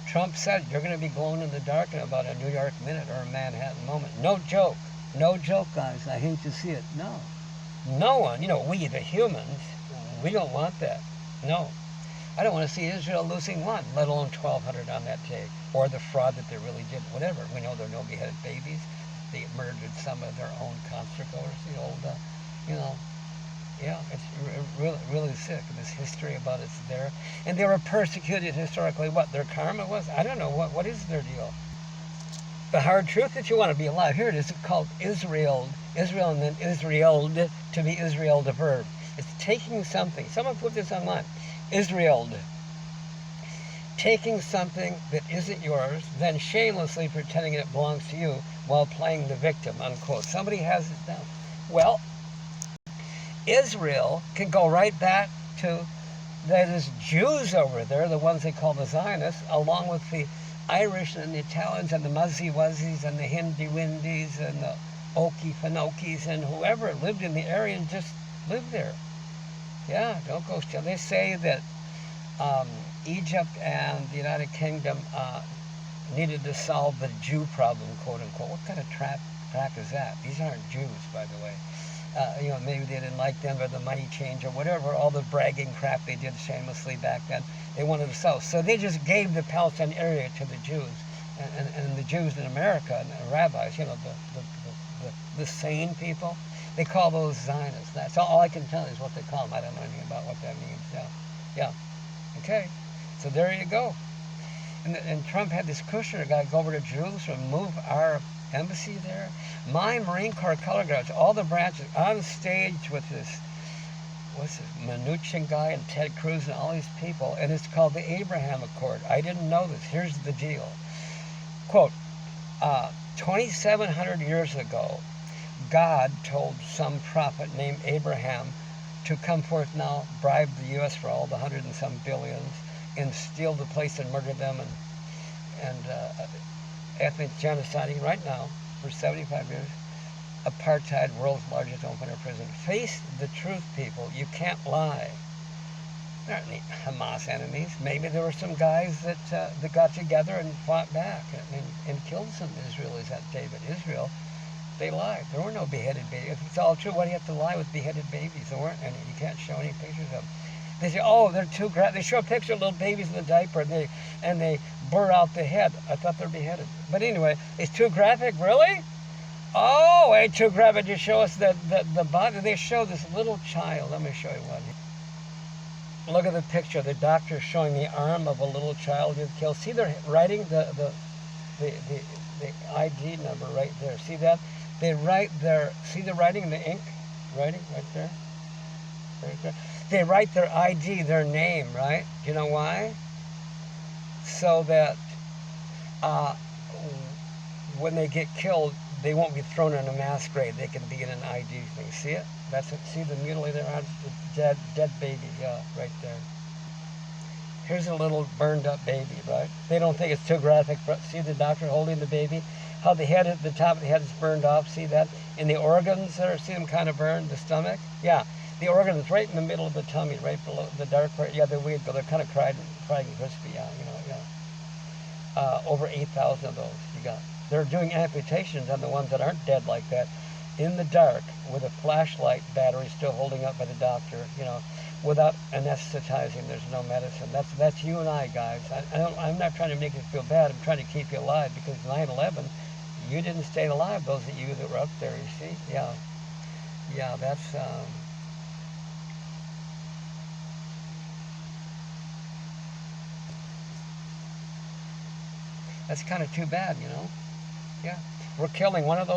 Trump said you're going to be glowing in the dark in about a New York minute or a Manhattan moment. No joke. No joke, guys. I hate to see it. No. No one, we, the humans, we don't want that. No. I don't want to see Israel losing one, let alone 1,200 on that day, or the fraud that they really did, whatever. We know there are no beheaded babies. They murdered some of their own concert goers, the old, yeah, it's really, really sick. This history about it's there. And they were persecuted historically. What their karma was? I don't know. What is their deal? The hard truth that you want to be alive. Here it is. It's called Israel. Israel and then Israeled, to be Israel, the verb. It's taking something. Someone put this online. Israeled. Taking something that isn't yours, then shamelessly pretending it belongs to you while playing the victim, unquote. Somebody has it down. Well, Israel can go right back to those Jews over there, the ones they call the Zionists, along with the Irish and the Italians and the Muzzy-Wuzzies and the Hindi-Windies and the Okie-Fanokis and whoever lived in the area and just lived there. Yeah, don't go still. They say that Egypt and the United Kingdom needed to solve the Jew problem, quote unquote. What kind of track is that? These aren't Jews, by the way. Maybe they didn't like them or the money change or whatever, all the bragging crap they did shamelessly back then. They wanted to sell. So they just gave the Palestine area to the Jews. And the Jews in America and the rabbis, the sane people, they call those Zionists. That's all I can tell you is what they call them. I don't know anything about what that means. Yeah. Okay. So there you go. And Trump had this Kushner guy go over to Jerusalem, move our embassy there. My Marine Corps color guards, all the branches on stage with this, Mnuchin guy and Ted Cruz and all these people, and it's called the Abraham Accord. I didn't know this. Here's the deal. Quote, 2,700 years ago, God told some prophet named Abraham to come forth now, bribe the U.S. for all the 100 and some billions, and steal the place and murder them and ethnic genociding right now for 75 years. Apartheid, world's largest open-air prison. Face the truth, people. You can't lie. There aren't any Hamas enemies. Maybe there were some guys that got together and fought back and killed some Israelis that day. But Israel, they lied. There were no beheaded babies. If it's all true, why do you have to lie with beheaded babies? There weren't any. You can't show any pictures of them. They say, oh, they're too graphic. They show a picture of little babies in the diaper and they burr out the head. I thought they're beheaded. But anyway, it's too graphic, really? Oh, ain't too graphic to show us the body. They show this little child. Let me show you one. Look at the picture. The doctor showing the arm of a little child you've killed. See, they're writing the ID number right there. See that? They write their, see the writing in the ink? Writing right there? Right there. They write their ID, their name, right? You know why? So that when they get killed, they won't be thrown in a mass grave. They can be in an ID thing. See it? That's it. See the mutilated arm? The dead baby, yeah, right there. Here's a little burned up baby, right? They don't think it's too graphic. But see the doctor holding the baby? How the head at the top of the head is burned off. See that? And the organs there, see them kind of burned? The stomach? Yeah. The organs right in the middle of the tummy, right below the dark part. Yeah, they're weird, but they're kind of fried and crispy. Yeah, yeah. Over 8,000 of those you got. They're doing amputations on the ones that aren't dead like that, in the dark, with a flashlight battery still holding up by the doctor. Without anesthetizing. There's no medicine. That's you and I, guys. I'm not trying to make you feel bad. I'm trying to keep you alive because 9/11, you didn't stay alive. Those of you that were up there, you see. Yeah. That's kind of too bad, Yeah. We're killing one of those